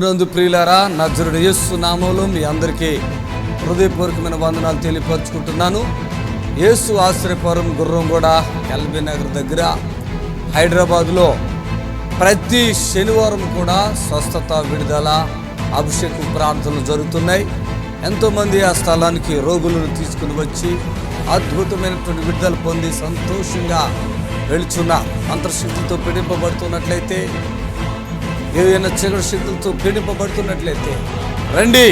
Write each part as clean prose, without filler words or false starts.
నందు ప్రియులారా, నజరుడు యేసు నామములో మీ అందరికీ హృదయపూర్వకమైన వందనాలు తెలియపరుచుకుంటున్నాను. యేసు ఆశ్రయపురం గుర్రంగూడ ఎల్బీ నగర్ దగ్గర హైదరాబాద్లో ప్రతి శనివారం కూడా స్వస్థత, విడుదల, అభిషేకం ప్రార్థనలు జరుగుతున్నాయి. ఎంతోమంది ఆ స్థలానికి రోగులను తీసుకుని వచ్చి అద్భుతమైనటువంటి విడుదల పొంది సంతోషంగా వెళుచున్నారు. అంతర్శక్తితో పీడింపబడుతున్నట్లయితే, ఏదైనా చీకటి శక్తులతో పీడింపబడుతున్నట్లయితే రండి,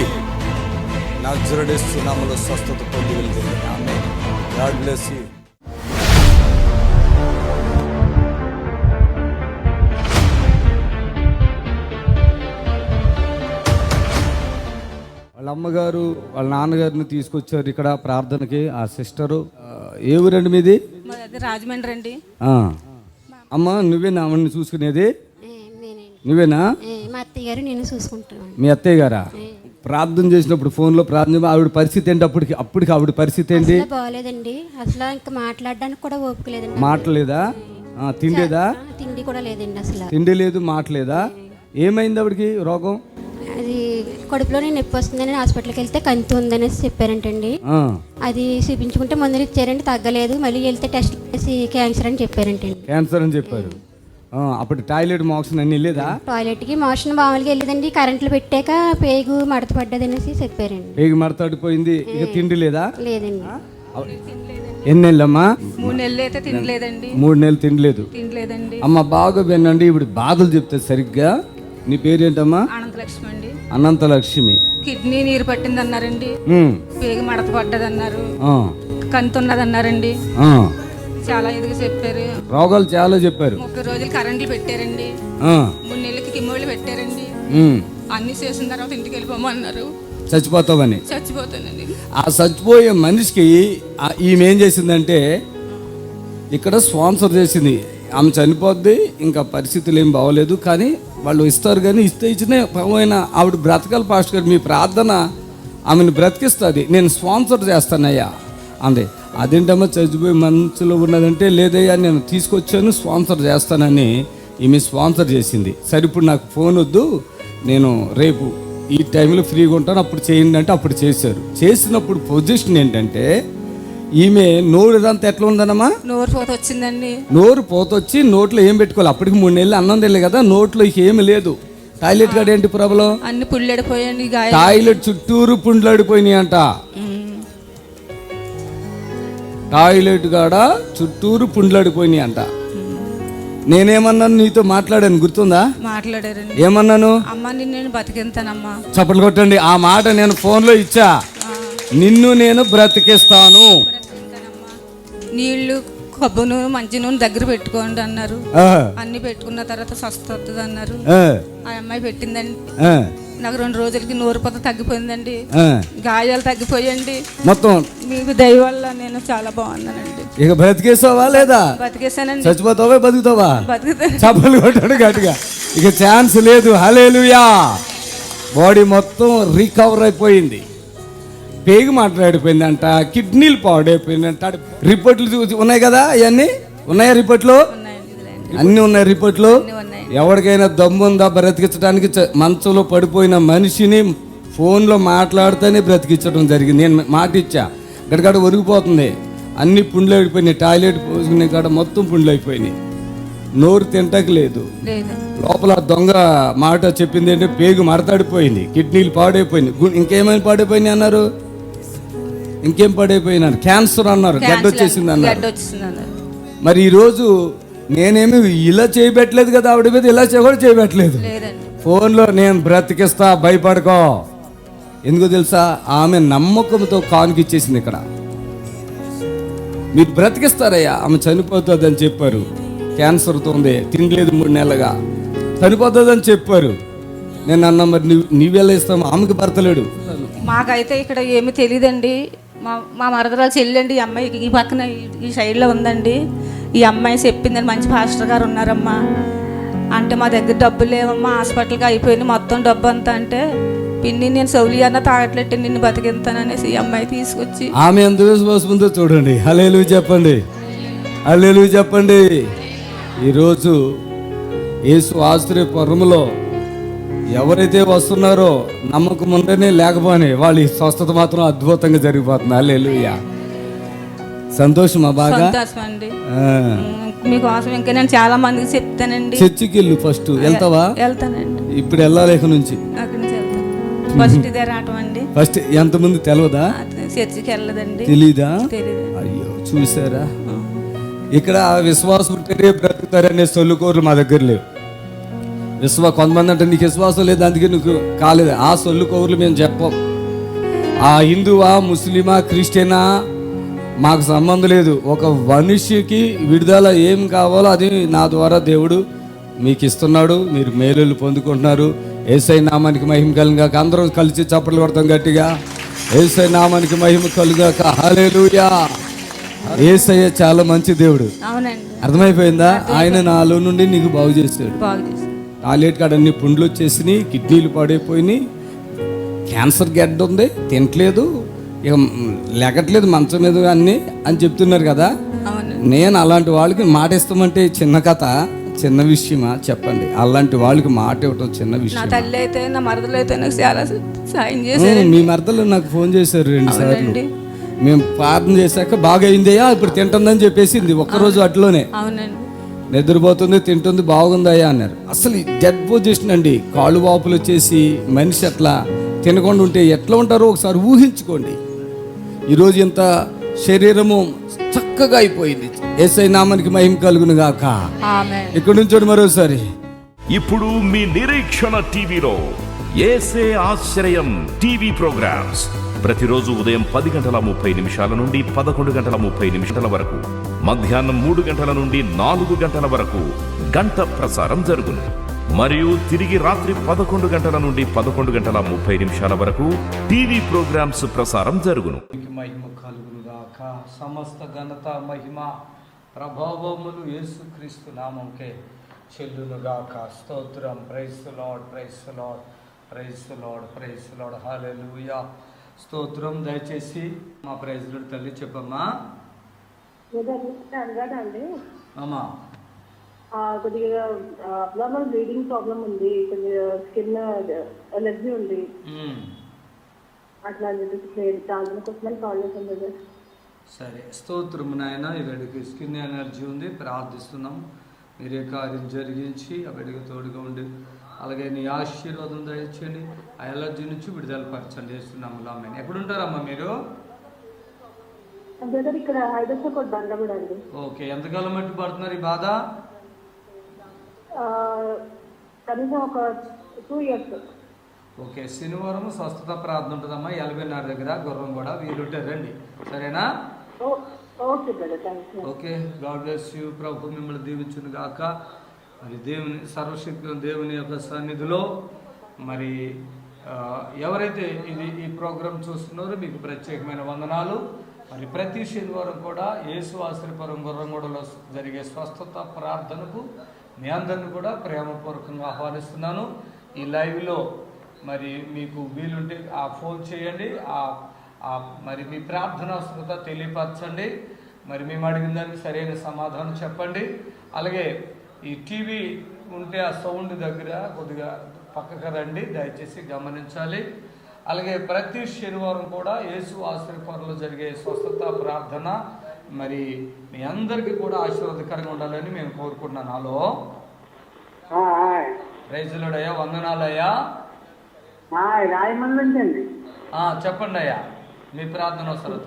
నజరుడు యేసు నామములో స్వస్థత పొంది వెళ్తుంది. ఆమేన్. God bless you. వాళ్ళ అమ్మగారు వాళ్ళ నాన్నగారిని తీసుకొచ్చారు ఇక్కడ ప్రార్థనకి. ఆ సిస్టరు ఏ ఊరండి మీది? రాజమండ్రి అండి. అమ్మ, నువ్వేనా ఆవిడని చూసుకునేది? నువ్వేనా? మా అత్తయ్య గారు నేను చూసుకుంటాను. మీ అత్తయ్య గారా? ప్రార్థన చేసినప్పుడు ఫోన్లో ప్రార్థన, ఆవిడ పరిస్థితి ఏంటి? అప్పటికి ఆవిడ పరిస్థితి ఏంటి? బాగోలేదండి, అసలు ఇంకా మాట్లాడడానికి కూడా ఓపిక లేదండి. మాటలేదా? తిండేదా? తిండి కూడా లేదండి, అసలు తిండి లేదు, మాటలేదా? ఏమైంది ఆవిడకి రోగం? అది కడుపులో నొప్పి వస్తుందని హాస్పిటల్కి వెళ్తే కంతి ఉందనేసి చెప్పారంటండి. అది చూపించుకుంటే మందులు ఇచ్చారండి, తగ్గలేదు. మళ్ళీ వెళ్తే టెస్ట్ చేసి క్యాన్సర్ అని చెప్పారంటండి. క్యాన్సర్ అని చెప్పారు. అప్పుడు టాయిలెట్ మోషన్ అన్ని వెళ్ళేదా? టాయిలెట్కి మోషన్ మామూలుగా వెళ్ళేదండి, కరెంట్లు పెట్టాక పేగు మడత పడ్డది అనేసి చెప్పారండి. పేగు మడత పడిపోయింది. ఇక తిండి లేదా? లేదండి. ఎన్ని నెలలమ్మా? 3 నెలలు అయితే తినలేదండి. 3 నెలలు తినలేదు. తినలేదండి. అమ్మ బాగా వినండి, ఇప్పుడు బాధలు చెప్తే సరిగ్గా. నీ పేరేంటమ్మా? అనంతలక్ష్మి అండి. అనంతలక్ష్మి. కిడ్నీ నీరు పట్టింది అన్నారండి, పేగు మడత పడ్డది అన్నారు, కంతి ఉన్నది అన్నారండి. చాలా ఎదుగు చెప్పారు, రోగాలు చాలా చెప్పారు. 30 రోజులు కరెంట్లు పెట్టారండి, 3 నెలలకి కిమోలు పెట్టారండి. అన్ని చేసిన తర్వాత ఇంటికి వెళ్ళిపోమన్నారు. చచ్చిపోతావని? చచ్చిపోతానండి. ఆ చచ్చిపోయే మనిషికి ఈమె ఏం చేసిందంటే ఇక్కడ స్పాన్సర్ చేసింది. ఆమె చనిపోద్ది, ఇంకా పరిస్థితులు ఏం బాగోలేదు, కానీ వాళ్ళు ఇస్తారు. కానీ ఇచ్చిన పోయిన ఆవిడ బ్రతకాలి. పాస్టర్ గారు, మీ ప్రార్థన ఆమెను బ్రతికిస్తుంది, నేను స్పాన్సర్ చేస్తానయ్యా అంది. అదేంటమ్మా చచ్చిపోయి మనసులో ఉన్నదంటే, లేదయ్యా నేను తీసుకొచ్చాను, స్పాన్సర్ చేస్తానని ఈమె స్పాన్సర్ చేసింది. సరే ఇప్పుడు నాకు ఫోన్ వద్దు, నేను రేపు ఈ టైంలో ఫ్రీగా ఉంటాను, అప్పుడు చేయండి అంటే అప్పుడు చేశారు. చేసినప్పుడు పొజిషన్ ఏంటంటే, ఈమె నోరు ఇదంతా ఎట్లా ఉందన్నమా? నోరు పోత వచ్చిందండి. నోరు పోతొచ్చి నోట్లో ఏం పెట్టుకోవాలి? అప్పటికి 3 నెలలు అన్నం తెలియదు కదా, నోట్లో ఏమి లేదు. టాయిలెట్ కాడ ఏంటి ప్రాబ్లం? అన్ని పుల్లడిపోయండి, టాయిలెట్ చుట్టూరు పుండ్లాడిపోయినాయి అంట. టాయిలెట్ కాడ చుట్టూరు పుండ్లాడిపోయినాయి అంట. నేనేమన్నాను? నీతో మాట్లాడాను, గుర్తుందా? మాట్లాడారండి. ఏమన్నాను? అమ్మ నిన్ను బతికిస్తానమ్మా. చప్పట్లు కొట్టండి. ఆ మాట నేను ఫోన్లో ఇచ్చా. నిన్ను నేను బ్రతికిస్తాను. నీళ్లు, కొబ్బరి నూనె, మంచి నూనె దగ్గర పెట్టుకోండి అన్నారు. అన్ని పెట్టుకున్న తర్వాత స్వస్థత అన్నారు. ఆ అమ్మాయి పెట్టిందండి. నాకు 2 రోజులకి నోరుపోత తగ్గిపోయిందండి, గాయాలు తగ్గిపోయండి. మొత్తం మీకు దయ వల్ల నేను చాలా బాగున్నానండి. ఇక బ్రతికేసావా లేదా? బతికేసానండి. చచ్చిపోతావా బతుకుతావా? బతుకుతాను. చప్పలు కొట్టాడు గట్టిగా. ఇక ఛాన్స్ లేదు. హల్లెలూయా. బాడీ మొత్తం రికవర్ అయిపోయింది. పేగు మాట్లాడిపోయిందంట, కిడ్నీలు పాడైపోయిందంట. రిపోర్ట్లు ఉన్నాయి కదా, అవన్నీ ఉన్నాయా? రిపోర్ట్లు అన్నీ ఉన్నాయి. రిపోర్ట్లు ఎవరికైనా దమ్ముందా బ్రతికించడానికి? మంచంలో పడిపోయిన మనిషిని ఫోన్లో మాట్లాడితేనే బ్రతికించడం జరిగింది. నేను మాట ఇచ్చా. గడగడ ఒరిగిపోతుంది, అన్ని పుండ్లు అయిపోయినాయి. టాయిలెట్ పోసుకునే కాడ మొత్తం పుండ్లు అయిపోయినాయి. నోరు తింటకు లేదు. లోపల దొంగ మాట చెప్పింది అంటే పేగు మడతాడిపోయింది, కిడ్నీలు పాడైపోయింది. ఇంకేమైనా పాడైపోయినాయి అన్నారు? ఇంకేం పాడైపోయినారు? క్యాన్సర్ అన్నారు, గడ్డ వచ్చేసింది అన్నారు. మరి ఈరోజు నేనేమి ఇలా చేయబెట్టలేదు కదా ఆవిడ మీద, ఇలా కూడా చేయబెట్టలేదు. ఫోన్లో నేను బ్రతికిస్తా, భయపడుకో. ఎందుకో తెలుసా? ఆమె నమ్మకంతో కానుకిచ్చేసింది. ఇక్కడ మీరు బ్రతికిస్తారయ్యా, ఆమె చనిపోతుంది అని చెప్పారు. క్యాన్సర్తో ఉంది, తినలేదు 3 నెలలుగా, చనిపోతుంది అని చెప్పారు. నేను అన్నా, మరి నీవెలా ఇస్తాము? ఆమెకి భర్తలేడు. మాకైతే ఇక్కడ ఏమి తెలియదండి. మా మరదరాలు చెల్లండి, ఈ అమ్మాయి ఈ పక్కన ఈ సైడ్లో ఉందండి. ఈ అమ్మాయి చెప్పిందని, మంచి పాస్టర్ గారు ఉన్నారమ్మా అంటే, మా దగ్గర డబ్బులు లేవమ్మా, హాస్పిటల్కి అయిపోయింది మొత్తం డబ్బు అంతా అంటే, పిన్ని నేను సౌలి అన్న తాగట్లెట్టి నిన్ను బతికిస్తాననేసి ఈ అమ్మాయి తీసుకొచ్చి. ఆమె ఎంత విశ్వాసం ఉందో చూడండి. హల్లెలూయా చెప్పండి, హల్లెలూయా చెప్పండి. ఈరోజు యేసు ఆశ్రయపురములో ఎవరైతే వస్తున్నారో నమ్మకం ఉంటేనే లేకపోనే వాళ్ళ స్వస్థత మాత్రం అద్భుతంగా జరిగిపోతుంది. హల్లెలూయా. సంతోషమా బాగా? సంతోషం అండి. మీకోసం ఇంకా నేను చాలా మందికి చెప్తానండి. చర్చికి వెళ్ళు ఫస్ట్. వెళ్తావా? వెళ్తానండి. ఇప్పుడు వెళ్ళాలి నుంచి. అక్కడి నుంచి వెళ్తాను. ఫస్ట్ ఇదే రావటం అండి. ఫస్ట్ ఎంతమంది తెలియదా? చర్చికి వెళ్ళదండి. తెలీదా? తెలీదు. అయ్యో చూసారా, ఇక్కడ విశ్వాసం ఉంటేనే బ్రతుకుతారనే సొల్లుకోర్లు మా దగ్గర లేవు. కొంతమంది అంటే నీకు విశ్వాసం లేదు అందుకే నీకు కాలేదు, ఆ సొల్లుకోర్లు మేము చెప్పం. ఆ హిందువా ముస్లిమా క్రిస్టియనా మాకు సంబంధం లేదు. ఒక మనిషికి విడుదల ఏం కావాలో అది నా ద్వారా దేవుడు మీకు ఇస్తున్నాడు. మీరు మేలులు పొందుకుంటున్నారు. యేసయ్య నామానికి మహిమ కలుగాక. అందరం కలిసి చప్పట్లు కొడతాం గట్టిగా. యేసయ్య నామానికి మహిమ కలుగాక. హల్లెలూయా. యేసయ్య చాలా మంచి దేవుడు. అవునండి. అర్థమైపోయిందా? ఆయన నాలో నుండి నీకు బాగు చేస్తాడు. టాయిలెట్ కాడ అన్ని పుండ్లు వచ్చేసినాయి, కిడ్నీలు పాడైపోయినాయి, క్యాన్సర్ గడ్డ ఉంది, తినట్లేదు, ఇక లెగట్లేదు మంచం మీద అన్ని అని చెప్తున్నారు కదా. నేను అలాంటి వాళ్ళకి మాట ఇస్తామంటే చిన్న కథ, చిన్న విషయమా చెప్పండి? అలాంటి వాళ్ళకి మాట ఇవ్వటం చిన్న విషయం. తల్లి అయితే నా మరదలు అయితే నాకు చాలా సాయం చేశారు. మీ మరదలు నాకు ఫోన్ చేశారు 2 సార్లు. మేము ప్రార్థన చేశాక బాగా అయిందయ్యా ఇప్పుడు తింటుందని చెప్పేసింది ఒక్కరోజు అట్లోనే. నిద్రపోతుంది, తింటుంది, బాగుందయ్యా అన్నారు. అసలు డెడ్ పొజిషన్ అండి, కాళ్ళు వాపులు వచ్చేసి మనిషి అట్లా తినకుండా ఉంటే ఎట్లా ఉంటారో ఒకసారి ఊహించుకోండి. ఈరోజు ఇంత శరీరము చక్కగా అయిపోయింది. యేసయ్య నామానికి మహిమ కలుగును గాక. ఇక్కడ నుంచి మరోసారి ఇప్పుడు మీ నిరీక్షణ టీవీలో యేసే ఆశ్రయం టీవీ ప్రోగ్రామ్స్ ప్రతిరోజు ఉదయం 10:30 నుండి 11:30 వరకు, మధ్యాహ్నం 3 గంటల నుండి 4 గంటల వరకు గంట ప్రసారం జరుగును. మరియు తిరిగి రాత్రి 11 గంటల నుండి 11:30 వరకు టీవీ ప్రోగ్రామ్స్ ప్రసారం జరుగును. మహిమ కలుగును గాక. సమస్త ఘనత మహిమ ప్రభావములు యేసుక్రీస్తు నామముకే చెల్లును గాక. స్తోత్రం. Praise the lord, praise the lord, praise the lord, praise the lord. హల్లెలూయా. స్తోత్రం. దయచేసి మా ప్రైజ్ లార్డ్ తల్లి చెప్పమ్మా. అండి అమ్మా కొద్దిగా అబ్నార్మల్ బ్లీడింగ్ ప్రాబ్లం ఉంది, కొద్దిగా స్కిన్ ఎలర్జీ ఉంది, అట్లా అని చెప్పేసి దాని కోసమని కాల్ చేశాను కదా. సరే, స్తోత్రం నాయన. ఈ బిడ్డకి స్కిన్ ఎనర్జీ ఉంది, ప్రార్థిస్తున్నాం. మీరే కార్యం జరిగించి ఆ బిడ్డకి తోడుగా ఉండి అలాగే నీ ఆశీర్వాదం దయచేయండి. ఆ ఎలర్జీ నుంచి విడుదల పరచండి చేస్తున్నాము. ఆమె ఎక్కడుంటారమ్మా మీరు? ఇక్కడ హైదరాబాద్ బండ్లగూడ అండి. ఓకే, ఎంతకాలం బట్టి పడుతున్నారు ఈ బాధ? కనీసం ఒక 2 years. ఓకే, శనివారం స్వస్థత ప్రార్థన ఉంటుందమ్మా 84 దగ్గర గుర్రం కూడా వీలుంటే రండి, సరేనా? Okay brother, thank you. Okay, God bless you. ప్రభు మిమ్మల్ని దీవించును గాక. మరి దేవుని సర్వశక్తి దేవుని యొక్క సన్నిధిలో మరి ఎవరైతే ఈ ప్రోగ్రాం చూస్తున్నారో మీకు ప్రత్యేకమైన వందనాలు. మరి ప్రతి శనివారం కూడా యేసు ఆశ్రయపురం గుర్రంగూడలో జరిగే స్వస్థత ప్రార్థనకు మీ అందరిని కూడా ప్రేమపూర్వకంగా ఆహ్వానిస్తున్నాను. ఈ లైవ్లో మరి మీకు వీలుంటే ఆ ఫోన్ చేయండి, మరి మీ ప్రార్థన అవసరత తెలియపరచండి. మరి మేము అడిగిన దానికి సరైన సమాధానం చెప్పండి. అలాగే ఈ టీవీ ఉంటే ఆ సౌండ్ దగ్గర కొద్దిగా పక్కకు రండి, దయచేసి గమనించాలి. అలాగే ప్రతి శనివారం కూడా యేసు ఆశ్రయపురంలో జరిగే స్వస్థత ప్రార్థన మరి మీ అందరికీ కూడా ఆశీర్వాదకరంగా ఉండాలని మేము కోరుకుంటున్నాను. హలో, ప్రైజ్ ది లార్డ్ అయ్యా, వందనాలయ్యా. చెప్పండి అయ్యా, మీ ప్రార్థన అవసరత.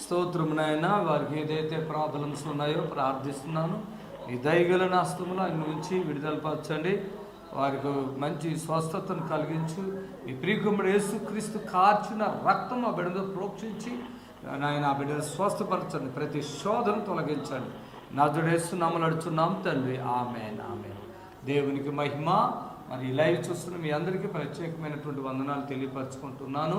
స్తోత్రం నాయన. వారికి ఏదైతే ప్రాబ్లమ్స్ ఉన్నాయో ప్రార్థిస్తున్నాను. ఈ దయగల హస్తములో ఆయన నుంచి విడుదల పరచండి. వారికి మంచి స్వస్థతను కలిగించు. ఈ ప్రియకుమారుడు యేసుక్రీస్తు కార్చిన రక్తం ఆ బిడ్డను ప్రోక్షించి నాయన ఆ బిడ్డను స్వస్థపరచండి. ప్రతి శోధన తొలగించండి. నజరేయుడు యేసు నామములో అడుగుచున్నాం తండ్రి, ఆమేన్, ఆమేన్. దేవునికి మహిమ. మరి ఈ లైవ్ చూస్తున్న మీ అందరికీ ప్రత్యేకమైనటువంటి వందనాలు తెలియపరచుకుంటున్నాను.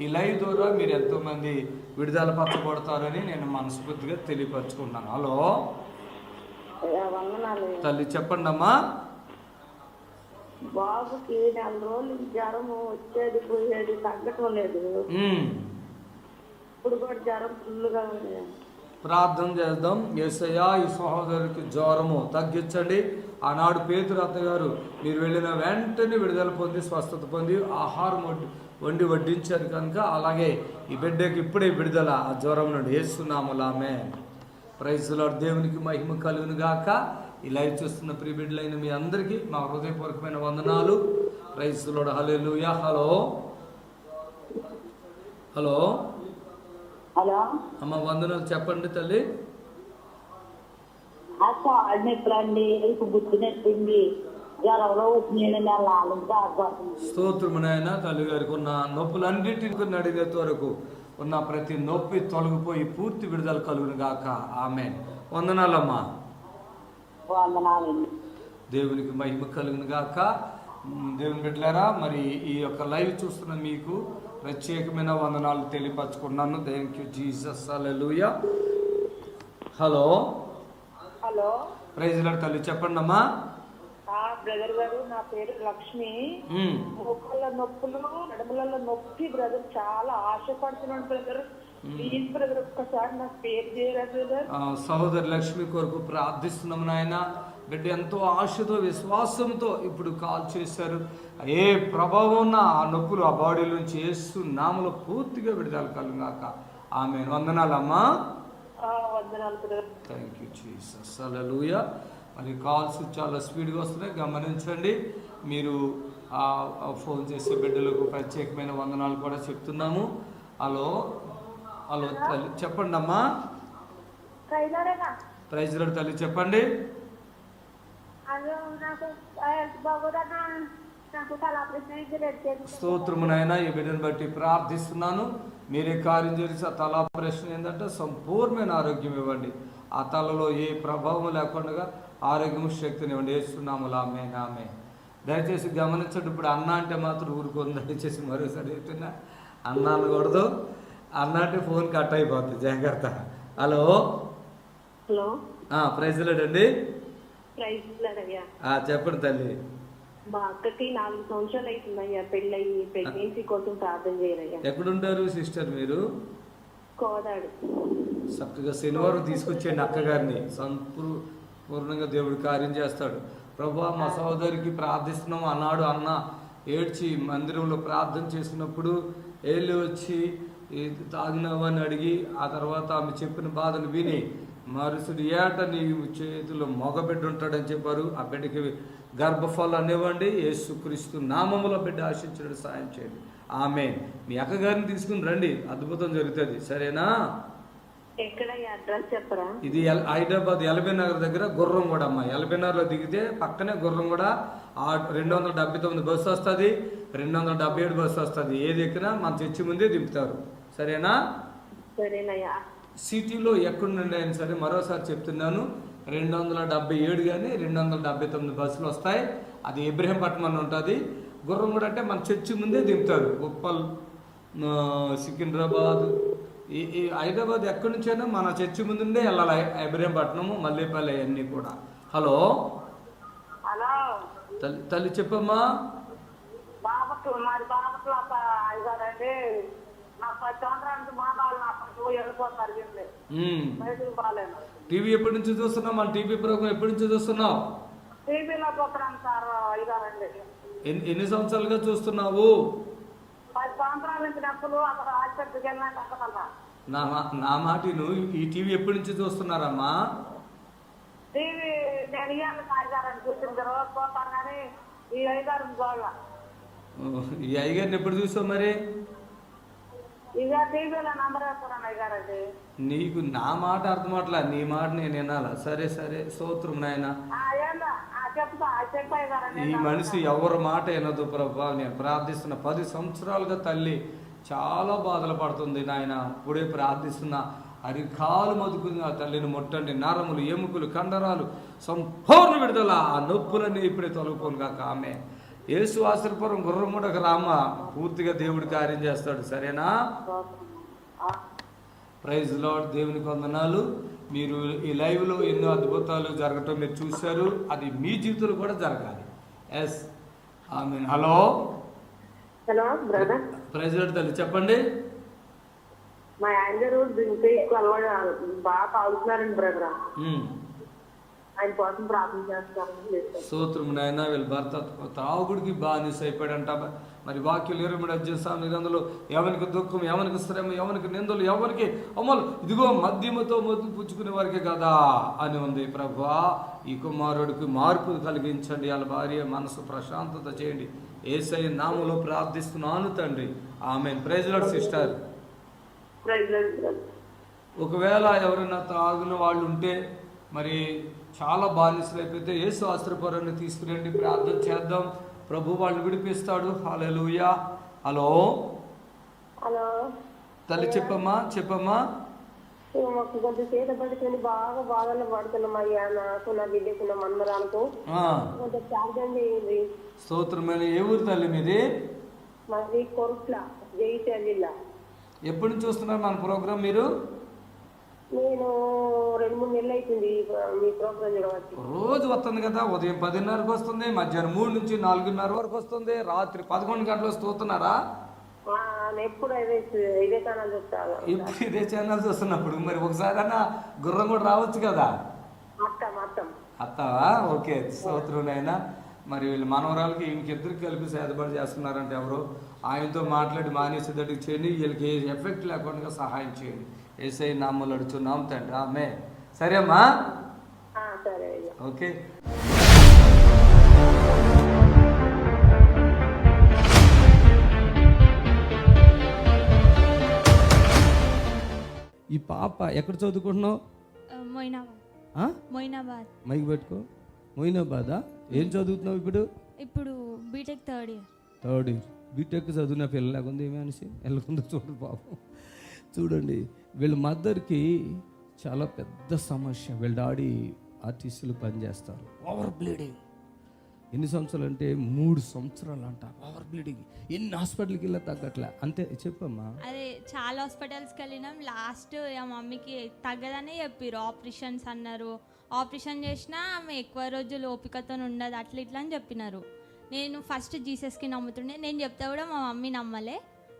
ఈ లైవ్ ద్వారా మీరు ఎంతోమంది విడుదల పరచబడతారని నేను మనస్ఫూర్తిగా తెలియపరచుకుంటున్నాను. హలో తల్లి, చెప్పండి అమ్మా. బాబుకి 4 రోజులు జ్వరము వచ్చేది పోయేది, తగ్గటం లేదు. ఇప్పుడు కూడా జ్వరం ఫుల్గా ఉంది. ప్రార్థన చేద్దాం. యేసయ్యా, ఈ సహోదరికి జ్వరము తగ్గించండి. ఆనాడు పేతురు అత్తగారు మీరు వెళ్ళిన వెంటనే విడుదల పొంది స్వస్థత పొంది ఆహారం వండి వడ్డించారు కనుక అలాగే ఈ బిడ్డకి ఇప్పుడే విడుదల ఆ జ్వరం నుండి యేసునామములో ఆమేన్. Praise the lord. దేవునికి మహిమ కలుగును గాక. ఈ లైవ్ చూస్తున్న ప్రియ బిడ్డలైన మీ అందరికీ మా హృదయపూర్వకమైన వందనాలు. Praise the lord. Hallelujah. Hello hello hello అమ్మ, వందనాలు. చెప్పండి తల్లి. నొప్పులండి, గుర్తు నొప్పింది, జ్వరంలో వచ్చిన బాధపడుతుంది. స్తోత్రము నాయన. తల్లి గారికి ఉన్న నొప్పులన్నింటికి నడిగేంత వరకు ఉన్న ప్రతి నొప్పి తొలగిపోయి పూర్తి విడుదల కలుగును గాక. ఆమేన్. వందనాలమ్మా. వందనాలండి. దేవునికి మహిమ కలుగును గాక. దేవుని బిడ్డలారా, మరి ఈ యొక్క లైవ్ చూస్తున్న మీకు ప్రత్యేకమైన వందనాలు తెలియపరచుకున్నాను. Thank you Jesus. హల్లెలూయా. Hello hello praise the lord. తల్లి చెప్పండి అమ్మా. బ్రదర్ గారు, నా పేరు లక్ష్మి. మోకాళ్ళ నొప్పులు, నడుములలో నొప్పి బ్రదర్, చాలా ఆశపడుతున్నాను బ్రదర్. ప్లీజ్ బ్రదర్, ఒక్కసారి నాకు పేరు చేయరా బ్రదర్. సహోదరి లక్ష్మి కొరకు ప్రార్థిస్తున్నాము నాయన. బిడ్డ ఎంతో ఆశతో విశ్వాసంతో ఇప్పుడు కాల్ చేశారు. ఏ ప్రభావం ఉన్న ఆ నొప్పులు ఆ బాడీ నుంచి యేసు నామములో పూర్తిగా విడుదల కలుగాక. ఆమేన్. వందనాలమ్మా. వందనాలు బ్రదర్. Thank you Jesus. హల్లెలూయా. మరి కాల్స్ చాలా స్పీడ్గా వస్తున్నాయి, గమనించండి. మీరు ఫోన్ చేసే బిడ్డలకు ప్రత్యేకమైన వందనాలు కూడా చెప్తున్నాము. హలో హలో తల్లి చెప్పండి అమ్మా. ప్రైజ్ లార్డ్ తల్లి చెప్పండి. స్తోత్రమునైనా ఈ బిడ్డను బట్టి ప్రార్థిస్తున్నాను. మీరే కార్యం చేసి ఆ తల ఆపరేషన్ ఏంటంటే సంపూర్ణమైన ఆరోగ్యం ఇవ్వండి. ఆ తలలో ఏ ప్రభావం లేకుండా ఆరోగ్యం శక్తినివ్వండి. యేసునామములో ఆమేన్. ఆమేన్. దయచేసి గమనించండి. ఇప్పుడు అన్న అంటే మాత్రం ఊరుకోండి. దయచేసి మరోసారి చెప్తున్నా, అన్న అనకూడదు. అన్న అంటే ఫోన్ కట్ అయిపోద్ది, జాగ్రత్త. Hello hello praise the lord అండి. ప్రైజ్ ది లార్డ్ అయ్యా. చెప్పండి తల్లి. మా అక్కకి 4 సంవత్సరాలు అవుతుందయ్యా పెళ్ళయి. ప్రెగ్నెన్సీ కోసం ప్రార్థన చేయరయ్యా. ఎక్కడుంటారు సిస్టర్ మీరు? కోదాడు. చక్కగా శనివారం తీసుకొచ్చేయండి అక్కగారిని. సంపూర్ణంగా దేవుడు కార్యం చేస్తాడు. ప్రభువా, మా సహోదరికి ప్రార్థిస్తున్నాము. అన్నాడు అన్న ఏడ్చి మందిరంలో ప్రార్థన చేసినప్పుడు ఏళ్ళు వచ్చి తాగినావని అడిగి ఆ తర్వాత ఆమె చెప్పిన బాధను విని మరుసటి ఏట నీ చేతిలో మగబిడ్డ ఉంటాడని చెప్పారు. ఆ బిడ్డకి గర్భఫలం ఇవ్వండి. యేసుక్రీస్తు నామములో బిడ్డ ఆశించడం సాయం చేయండి. ఆమేన్. మీ అక్కగారిని తీసుకుని రండి, అద్భుతం జరుగుతుంది. సరేనా? ఎక్కడ అడ్రస్ చెప్పరా? ఇది హైదరాబాద్ ఎల్బీ నగర్ దగ్గర గుర్రంగూడ అమ్మ. ఎల్బీ నగర్లో దిగితే పక్కనే గుర్రంగూడ 279 బస్సు వస్తుంది, 277 బస్సు వస్తుంది. ఏది ఎక్కినా మన చర్చి ముందే దింపుతారు. సరేనా? సరేనయ్యా. సిటీలో ఎక్కడుండి అయినా సరే మరోసారి చెప్తున్నాను, 277 కానీ 279 బస్సులు వస్తాయి. అది ఇబ్రహీంపట్నం అని ఉంటుంది. గుర్రంగూడ అంటే మన చర్చి ముందే దింపుతారు. ఉప్పల్, సికింద్రాబాద్, ఈ హైదరాబాద్ ఎక్కడి నుంచైనా మన చర్చి ముందుండే వెళ్ళాలి. ఇబ్రహీంపట్నము, మల్లేపల్లి అన్నీ కూడా. హలో తల్లి చెప్పమ్మా. టీవీ ఎప్పటి నుంచి చూస్తున్నావు? మన టీవీ ప్రోగ్రామ్ ఎప్పటి నుంచి చూస్తున్నావు? ఎన్ని సంవత్సరాలుగా చూస్తున్నావు? నా మాట నువ్వు ఈ టీవీ ఎప్పటి నుంచి చూస్తున్నారమ్మా? ఈ అయ్యగారిని ఎప్పుడు చూసావు మరి? నీకు నా మాట అర్థమట్లా, నీ మాట నేను వినాలా? సరే సరే, స్తోత్రం నాయన. ఈ మనిషి ఎవరి మాట వినదు ప్రభా. నేను ప్రార్థిస్తున్న 10 సంవత్సరాలుగా తల్లి చాలా బాధలు పడుతుంది నాయన. ఇప్పుడే ప్రార్థిస్తున్నా, అరికాలు మదుకుని ఆ తల్లిని ముట్టండి. నరములు, ఎముకలు, కండరాలు సంపూర్ణ విడుదల. ఆ నొప్పులన్నీ ఇప్పుడే తొలగిపోను కాక. ఆమె యేసు ఆశ్రపురం గుర్రముడక రామ పూర్తిగా దేవుడి కార్యం చేస్తాడు. సరేనా? Praise lord. దేవునికి వందనాలు. మీరు ఈ లైవ్లో ఎన్నో అద్భుతాలు జరగటం మీరు చూశారు. అది మీ జీవితంలో కూడా జరగాలి. ఎస్, ఆమేన్. Hello hello brother. Praise lord తల్లి చెప్పండి. మా ఆయన గారు డ్రింక్ ఎక్కువ అలవాటు బాగా తాగుతున్నారండి బ్రదర్. ఆయన కోసం ప్రార్థన చేస్తారని. స్తోత్రం నాయన. వీళ్ళ భర్త తాగుడికి బానిస అయిపోయాడంట. మరి వాక్యం 23 అధ్యాయం 9 ఎవరికి దుఃఖం, ఎవరికి శ్రమ, ఎవరికి నిందలు, ఎవరికి అమలు, ఇదిగో మద్యముతో మొద్దు పుచ్చుకునే వారికి కదా అని ఉంది. ప్రభువా, ఈ కుమారుడికి మార్పు కలిగించండి, వాళ్ళ భార్య మనసు ప్రశాంతత చేయండి. యేసయ్య నామములో ప్రార్థిస్తున్నాను తండ్రి. ఆమేన్. Praise lord sister. ఒకవేళ ఎవరైనా తాగిన వాళ్ళు ఉంటే, మరి చాలా బానిసలు అయిపోతే యేసు ఆశ్రయపురాన్ని తీసుకురండి, ప్రార్థన చేద్దాం. ప్రభు వాళ్ళు విడిపిస్తాడు. హల్లెలూయా. హలో హలో తల్లి, చెప్పమ్మా. మాకు కొంచెం చేత పట్టుకొని బాగా బాధలు పడుతున్నాం అయ్యా. నాకు నా బిడ్డకు నా మందరాలకు కొంచెం ప్రార్థన చేయండి. స్తోత్రమైన. ఏ ఊరు తల్లి మీది? మాది కొరుట్ల, జగిత్యాల జిల్లా. ఎప్పటి నుంచి చూస్తున్నారు మన ప్రోగ్రాం మీరు? నేను 2-3 నెలలు అవుతుంది మీ ప్రోగ్రాం చూడవచ్చు. రోజు వస్తుంది కదా. ఉదయం 10:30కి వస్తుంది, మధ్యాహ్నం 3 నుంచి 4:30 వరకు వస్తుంది, రాత్రి 11 గంటలు వస్తున్నారా? ఎప్పుడు ఇదే ఛానల్ చూస్తాను. ఇప్పుడు ఇదే ఛానల్ చూస్తున్నప్పుడు మరి ఒకసారైనా గుర్రం కూడా రావచ్చు కదా. అత్తవా? ఓకే. స్తోత్రునైనా. మరి వీళ్ళు మనవరాలకి ఇంకిద్దరికి కలిపి సేదపడి చేస్తున్నారంటే ఎవరు? ఆయనతో మాట్లాడి మానేసేటట్టు చేయండి, వీళ్ళకి ఏ ఎఫెక్ట్ లేకుండా సహాయం చేయండి. యేసయ్య నామములో అడుగుతున్నాం తండ్రి. ఆమేన్. సరే అమ్మా. ఓకే. ఈ పాప ఎక్కడ చదువుకుంటున్నావు? మైక్ పెట్టుకో. మొయినాబాదా? ఏం చదువుతున్నావు ఇప్పుడు? ఇప్పుడు బీటెక్ థర్డ్ ఇయర్. బీటెక్ చదివిన పిల్లలాగా ఉంది. ఏమి అనేసి వెళ్ళకుందో చూడు పాపం. చూడండి, వీళ్ళ మదర్కి చాలా పెద్ద సమస్య. వీళ్ళ డాడీ ఆర్టీసీలు పనిచేస్తారు. Over bleeding. ఎన్ని సంవత్సరాలు అంటే 3 సంవత్సరాలు అంట. Over bleeding. ఎన్ని హాస్పిటల్కి వెళ్ళా తగ్గట్లే. అంతే. చెప్పమ్మా. అదే చాలా హాస్పిటల్స్కి వెళ్ళినాం. లాస్ట్ మమ్మీకి తగ్గదనే చెప్పారు. ఆపరేషన్స్ అన్నారు. ఆపరేషన్ చేసినా ఆమె ఎక్కువ రోజులు ఓపికతో ఉండదు, అట్లా ఇట్లా అని చెప్పినారు. నేను ఫస్ట్ జీసస్కి నమ్ముతుండే. నేను చెప్తే కూడా మా మమ్మీ నమ్మలే.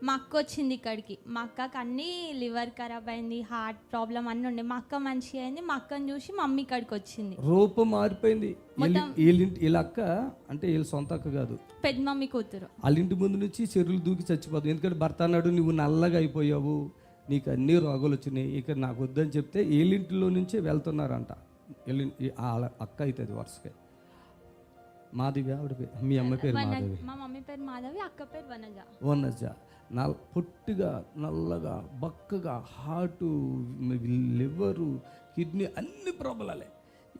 మా అక్క వచ్చింది ఇక్కడికి. మా అక్కకి అన్నీ లివర్ ఖరాబ్ అయింది, హార్ట్ ప్రాబ్లం అన్నీ ఉండే. మా అక్క మంచిగా అయింది. మా అక్కని చూసి మమ్మీ ఇక్కడికి వచ్చింది. రూపం మారిపోయింది. వీళ్ళ అక్క అంటే వీళ్ళ సొంత అక్క కాదు, పెద్ద మమ్మీ కూతురు. వాళ్ళ ఇంటి ముందు నుంచి చెరువులు దూకి చచ్చిపోతుంది. ఎందుకంటే భర్త అన్నాడు, నువ్వు నల్లగా అయిపోయావు, నీకు అన్ని రోగాలు వచ్చినాయి, ఇక నాకు వద్దని చెప్తే వీళ్ళింటిలో నుంచే వెళ్తున్నారంట. అక్క అవుతుంది వరుసగా. మాధవి ఆవిడ పేరు, మీ అమ్మ పేరు మాధవి. మా మమ్మీ పేరు మాధవి, అక్క పేరు వనజ. పొట్టిగా, నల్లగా, బక్కగా, హార్టు, లివరు, కిడ్నీ అన్ని ప్రాబ్లాలే.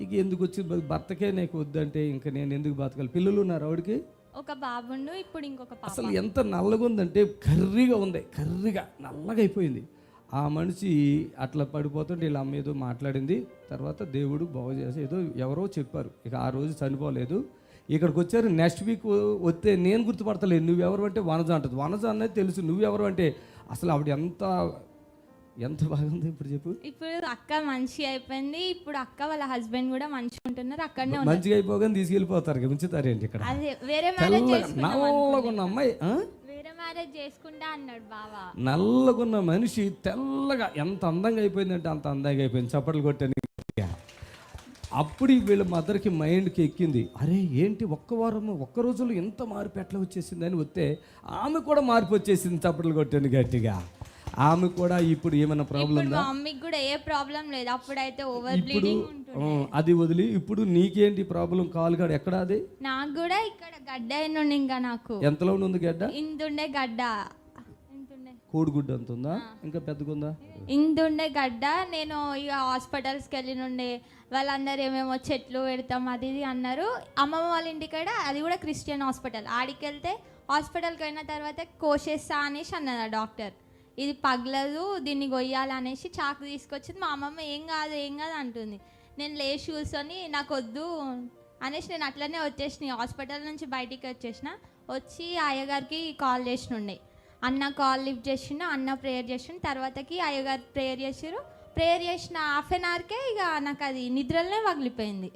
ఇక ఎందుకు వచ్చి భర్తకే నాకు వద్దంటే ఇంకా నేను ఎందుకు బతకాలి? పిల్లలు ఉన్నారు ఆవిడకి? ఒక బాబుండు, ఇప్పుడు ఇంకొక పాప. అసలు ఎంత నల్లగా ఉందంటే కర్రీగా ఉంది, కర్రీగా నల్లగా అయిపోయింది. ఆ మనిషి అట్లా పడిపోతుంటే వీళ్ళ అమ్మ ఏదో మాట్లాడింది. తర్వాత దేవుడు బాగు చేసి ఏదో ఎవరో చెప్పారు. ఇక ఆ రోజు చనిపోలేదు. ఇక్కడికి వచ్చారు. నెక్స్ట్ వీక్ వస్తే నేను గుర్తుపడతలేదు. నువ్వెవరు అంటే వనజ అంటది. వనజ అనేది తెలుసు. నువ్వెవరు అంటే అసలు ఆవిడ ఎంత బాగుంది. ఇప్పుడు చెప్పు. ఇప్పుడు అక్క మంచి అయిపోయింది. ఇప్పుడు అక్క వాళ్ళ హస్బెండ్ కూడా మంచిగా ఉంటున్నారు. అక్కడనే మంచిగా అయిపోగానే తీసుకెళ్ళిపోతారు. ఉంచుతారేంటి ఇక్కడ? అదే వేరే మ్యారేజ్ నల్లగున్న అమ్మాయి, వేరే మ్యారేజ్ చేసుకుంటా అన్నాడు బావా. నల్లగున్న మనిషి తెల్లగా ఎంత అందంగా అయిపోయిందంటే అంత అందంగా అయిపోయింది. చప్పట్లు కొట్టాను. అప్పుడు వీళ్ళ మదర్కి మైండ్కి ఎక్కింది, అరే ఏంటి ఒక్క రోజులో ఎంత మార్పు ఎట్లా వచ్చేసింది అని వస్తే ఆమె కూడా మార్పు వచ్చేసింది. చప్పట్లు కొట్టాను గట్టిగా. ఆమె కూడా ఇప్పుడు ఏమైనా ప్రాబ్లం ఉందా? మమ్మీకి కూడా ఏ ప్రాబ్లం లేదు. అప్పుడైతే ఓవర్ బ్లీడింగ్ ఉంటుంది. అది వదిలి ఇప్పుడు నీకేంటి ప్రాబ్లం? కాలు కాడ ఎక్కడ? అది నాకు కూడా ఇక్కడ గడ్డ అయినండి. ఇంకా నాకు ఎంతలో ఉంది గడ్డ? ఇంతుండే గడ్డ. కోడిగుడ్డ అంత ఉందా? ఇంకా పెద్దగుందా? ఇంతుండే గడ్డ. నేను ఇక హాస్పిటల్స్కి వెళ్ళి నుండే వాళ్ళందరూ ఏమేమో చెట్లు పెడతాం అది ఇది అన్నారు. అమ్మమ్మ వాళ్ళ ఇంటికాడ అది కూడా క్రిస్టియన్ హాస్పిటల్. ఆడికి వెళ్తే హాస్పిటల్కి అయిన తర్వాత కోసేస్తా అనేసి అన్నది డాక్టర్. ఇది పగలదు, దీన్ని కొయ్యాలనేసి చాకు తీసుకొచ్చింది. మా అమ్మమ్మ ఏం కాదు అంటుంది. నేను లేచి కూర్చొని నాకు వద్దు అనేసి నేను అట్లనే వచ్చేసిన. హాస్పిటల్ నుంచి బయటికి వచ్చి అయ్యగారికి కాల్ చేసినుండే. అన్న కాల్ లిఫ్ట్ చేసిండు. అన్న ప్రేయర్ చేసిండు. తర్వాతకి అయ్యగారు ప్రేయర్ చేసారు. ప్రేయర్ చేసిన హాఫ్ అన్ అవర్కే ఇక నాకు అది నిద్రలోనే పగిలిపోయింది.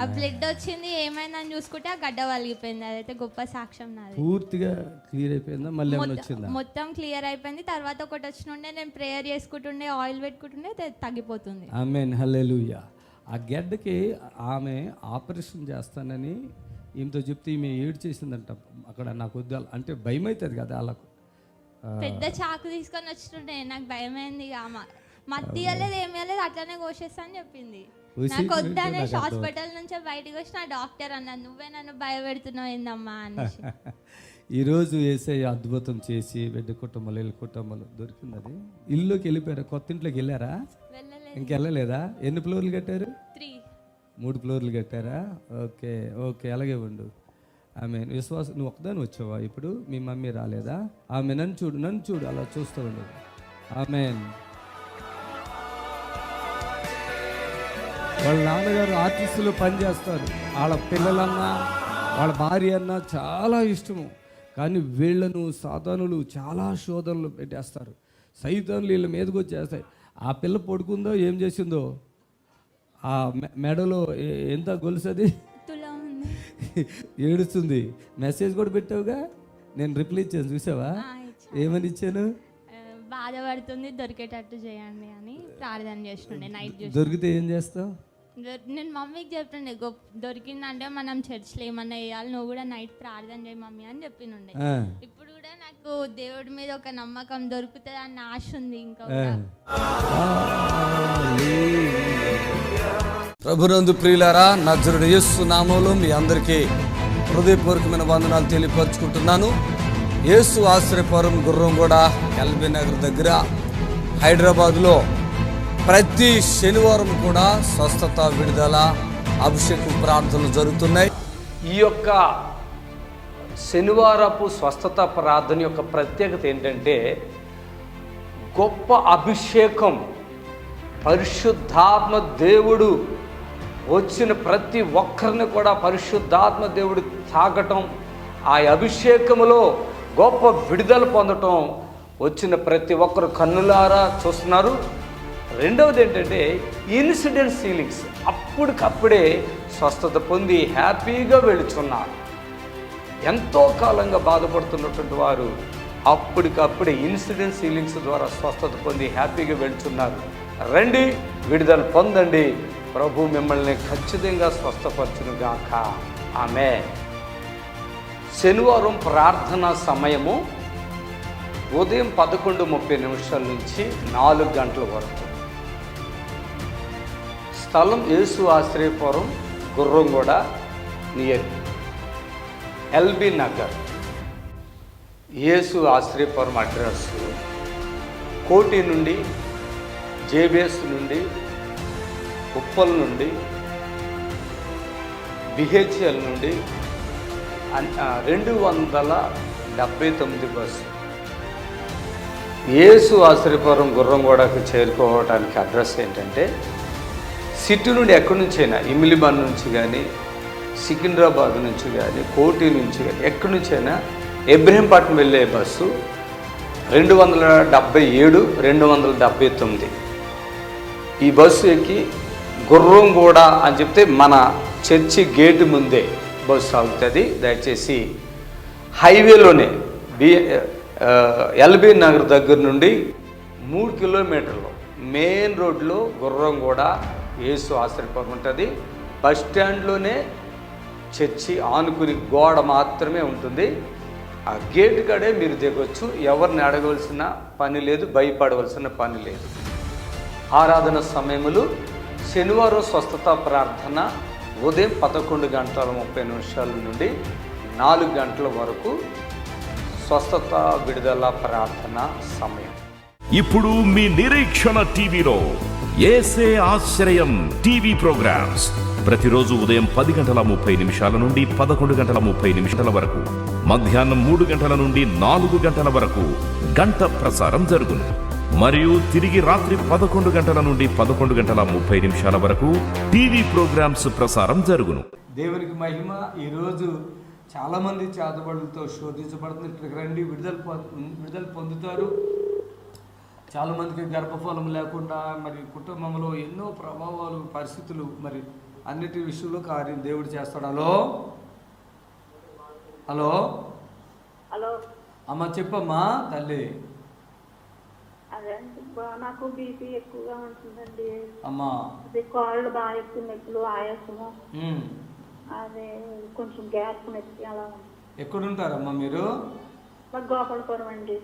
ఆ బ్లడ్ వచ్చింది ఏమైందని చూసుకుంటే ఆ గడ్డ వలిగిపోయింది. అదైతే గొప్ప సాక్ష్యం నాది. పూర్తిగా క్లియర్ అయిపోయిందా? మళ్ళీ ఏమైనా వచ్చిందా? మొత్తం క్లియర్ అయిపోయింది. తర్వాత ఒకటి వచ్చినుండే, నేను ప్రేయర్ చేసుకుంటుండే, ఆయిల్ పెట్టుకుంటుండే, తగ్గిపోతుంది. ఆమేన్, హల్లెలూయా. ఆ గడ్డకి ఆమె ఆపరేషన్ చేస్తానని ఈమెతో చెప్తే ఈమె ఏడు చేసిందంట. అక్కడ నాకు వద్దు అంటే భయం అవుతుంది కదా వాళ్ళకు. పెద్ద చాకు తీసుకొని వచ్చిండే, నాకు భయమైంది. మత్తి ఇవ్వలేదు, ఏమి ఇవ్వలేదు, అట్లనే కోసేస్తా అని చెప్పింది. నాకు వద్దనే హాస్పిటల్ నుంచి బయటకు వచ్చి నా డాక్టర్ అన్నాను, నువ్వే నన్ను భయపెడుతున్నావు ఏందమ్మా అనేసి. ఈరోజు యేసయ్య అద్భుతం చేసి బిడ్డ కుటుంబాలు, ఇల్లు కుటుంబాలు దొరికింది. అది ఇల్లుకి వెళ్ళిపోయారా? కొత్త ఇంట్లోకి వెళ్ళారా? ఇంకెళ్ళలేదా? ఎన్ని ఫ్లోర్లు కట్టారు? 3 ఫ్లోర్లు కట్టారా? ఓకే ఓకే, అలాగే ఉండు. ఆమె విశ్వాసం. నువ్వు ఒకదాని వచ్చావా? ఇప్పుడు మీ మమ్మీ రాలేదా? ఆమె నన్ను చూడు అలా చూస్తూ ఉండదు. ఆమెన్. వాళ్ళ నాన్నగారు ఆర్టిస్టులు పనిచేస్తారు. వాళ్ళ పిల్లలన్నా వాళ్ళ భార్య అన్నా చాలా ఇష్టము. కానీ వీళ్ళను సాతానులు చాలా శోధనలు పెట్టేస్తారు. సైతానులు వీళ్ళ మీదకి వచ్చేస్తాయి. ఆ పిల్ల పడుకుందో ఏం చేసిందో, ఆ మెడలో ఎంత గొలుసది ఏడుస్తుంది. మెసేజ్ కూడా పెట్టావుగా, నేను రిప్లై ఇచ్చాను, చూసావా? ఏమని ఇచ్చాను? బాధపడుతుంది, దొరికేటట్టు చేయండి అని ప్రార్థన చేస్తుండే. నైట్ దొరికితే ఏం చేస్తావు? నేను మమ్మీకి చెప్తుండే, దొరికిందంటే మనం చర్చ్లో ఏమన్నా వేయాలి, నువ్వు కూడా నైట్ ప్రార్థన చేయి మమ్మీ అని చెప్పినుండే. ఇప్పుడు కూడా నాకు దేవుడి మీద ఒక నమ్మకం, దొరుకుతుంది అన్న ఆశ ఉంది. ఇంకా ప్రభునందు ప్రియులారా, నజరుడు యేసు నామములో మీ అందరికీ హృదయపూర్వకమైన వందనాలు తెలియపరుచుకుంటున్నాను. యేసు ఆశ్రయపురం గుర్రంగూడ ఎల్బీ నగర్ దగ్గర హైదరాబాద్లో ప్రతి శనివారం కూడా స్వస్థత, విడుదల, అభిషేకం ప్రార్థనలు జరుగుతున్నాయి. ఈ యొక్క శనివారపు స్వస్థత ప్రార్థన యొక్క ప్రత్యేకత ఏంటంటే, గొప్ప అభిషేకం, పరిశుద్ధాత్మ దేవుడు వచ్చిన ప్రతి ఒక్కరిని కూడా పరిశుద్ధాత్మ దేవుడు తాకటం, ఆ అభిషేకములో గొప్ప విడుదల పొందటం వచ్చిన ప్రతి ఒక్కరు కన్నులారా చూస్తున్నారు. రెండవది ఏంటంటే ఇన్సిడెంట్ హీలింగ్స్, అప్పటికప్పుడే స్వస్థత పొంది హ్యాపీగా వెళుచున్నారు. ఎంతో కాలంగా బాధపడుతున్నటువంటి వారు అప్పటికప్పుడే ఇన్సిడెంట్ హీలింగ్స్ ద్వారా స్వస్థత పొంది హ్యాపీగా వెళుచున్నారు. రండి, విడుదల పొందండి. ప్రభు మిమ్మల్ని ఖచ్చితంగా స్వస్థపరచును గాక. ఆమేన్. శనివారం ప్రార్థనా సమయము ఉదయం 11:30 నుంచి 4 గంటల వరకు. స్థలం యేసు ఆశ్రయపురం గుర్రంగూడ నియర్ ఎల్బీ నగర్. యేసు ఆశ్రయపురం అడ్రస్ కోటి నుండి, జేబిఎస్ నుండి, ఉప్పల్ నుండి, బిహెచ్ఎల్ నుండి 279 బస్సు. యేసు ఆశ్రయపురం గుర్రంగూడకు చేరుకోవడానికి అడ్రస్ ఏంటంటే, సిటీ నుండి ఎక్కడి నుంచైనా, ఇమిలిబాన్ నుంచి కానీ, సికింద్రాబాద్ నుంచి కానీ, కోటి నుంచి కానీ, ఎక్కడి నుంచైనా ఇబ్రహీంపట్నం వెళ్ళే బస్సు 277, 279. ఈ బస్సు ఎక్కి గుర్రంగూడ అని చెప్తే మన చర్చి గేటు ముందే బస్సు ఆగుతుంది. దయచేసి హైవేలోనే ఎల్బీ నగర్ దగ్గర నుండి 3 కిలోమీటర్లు మెయిన్ రోడ్లో గుర్రంగూడ యేసు ఆశ్రయపురం ఉంటుంది. బస్ స్టాండ్లోనే చర్చి ఆనుకుని గోడ మాత్రమే ఉంటుంది. ఆ గేట్ కాడే మీరు దిగొచ్చు. ఎవరిని అడగవలసిన పని లేదు, భయపడవలసిన పని లేదు. ఆరాధన సమయములు శనివారం స్వస్థత ప్రార్థన ఉదయం 11:30 నుండి 4 గంటల వరకు స్వస్థత, విడుదల ప్రార్థన సమయం. ఇప్పుడు మీ నిరీక్షణ టీవీలో యేసే ఆశ్రయం టీవీ ప్రోగ్రామ్స్ ప్రతిరోజు ఉదయం 10:30 నుండి 11:30 వరకు, మధ్యాహ్నం 3 గంటల నుండి 4 గంటల వరకు గంట ప్రసారం జరుగును. మరియు తిరిగి రాత్రి 11 గంటల నుండి 11:30 వరకు టీవీ ప్రోగ్రామ్స్ ప్రసారం జరుగును. దేవునికి మహిమ. ఈరోజు చాలామంది చేతబడులతో శోధించబడుతుంది. ఇక్కడికి రండి, విడుదల పొందుతారు. చాలామందికి గర్భఫలం లేకుండా, మరి కుటుంబంలో ఎన్నో ప్రభావాలు, పరిస్థితులు మరి అన్నిటి విషయంలో కార్యం దేవుడు చేస్తాడు. హలో హలో హలో, అమ్మ చెప్పమ్మా తల్లి. అదే నాకు బీపీ ఎక్కువగా ఉంటుందండి. అమ్మా అదే కాళ్ళు బాగా ఎక్కువ నొప్పులు, ఆయాసము, ఉమ్. అదే కొంచెం గ్యాస్ నొప్పి అలా ఉంది. ఎక్కడుంటారమ్మా మీరు? మాకు గోపాలపురం అండి,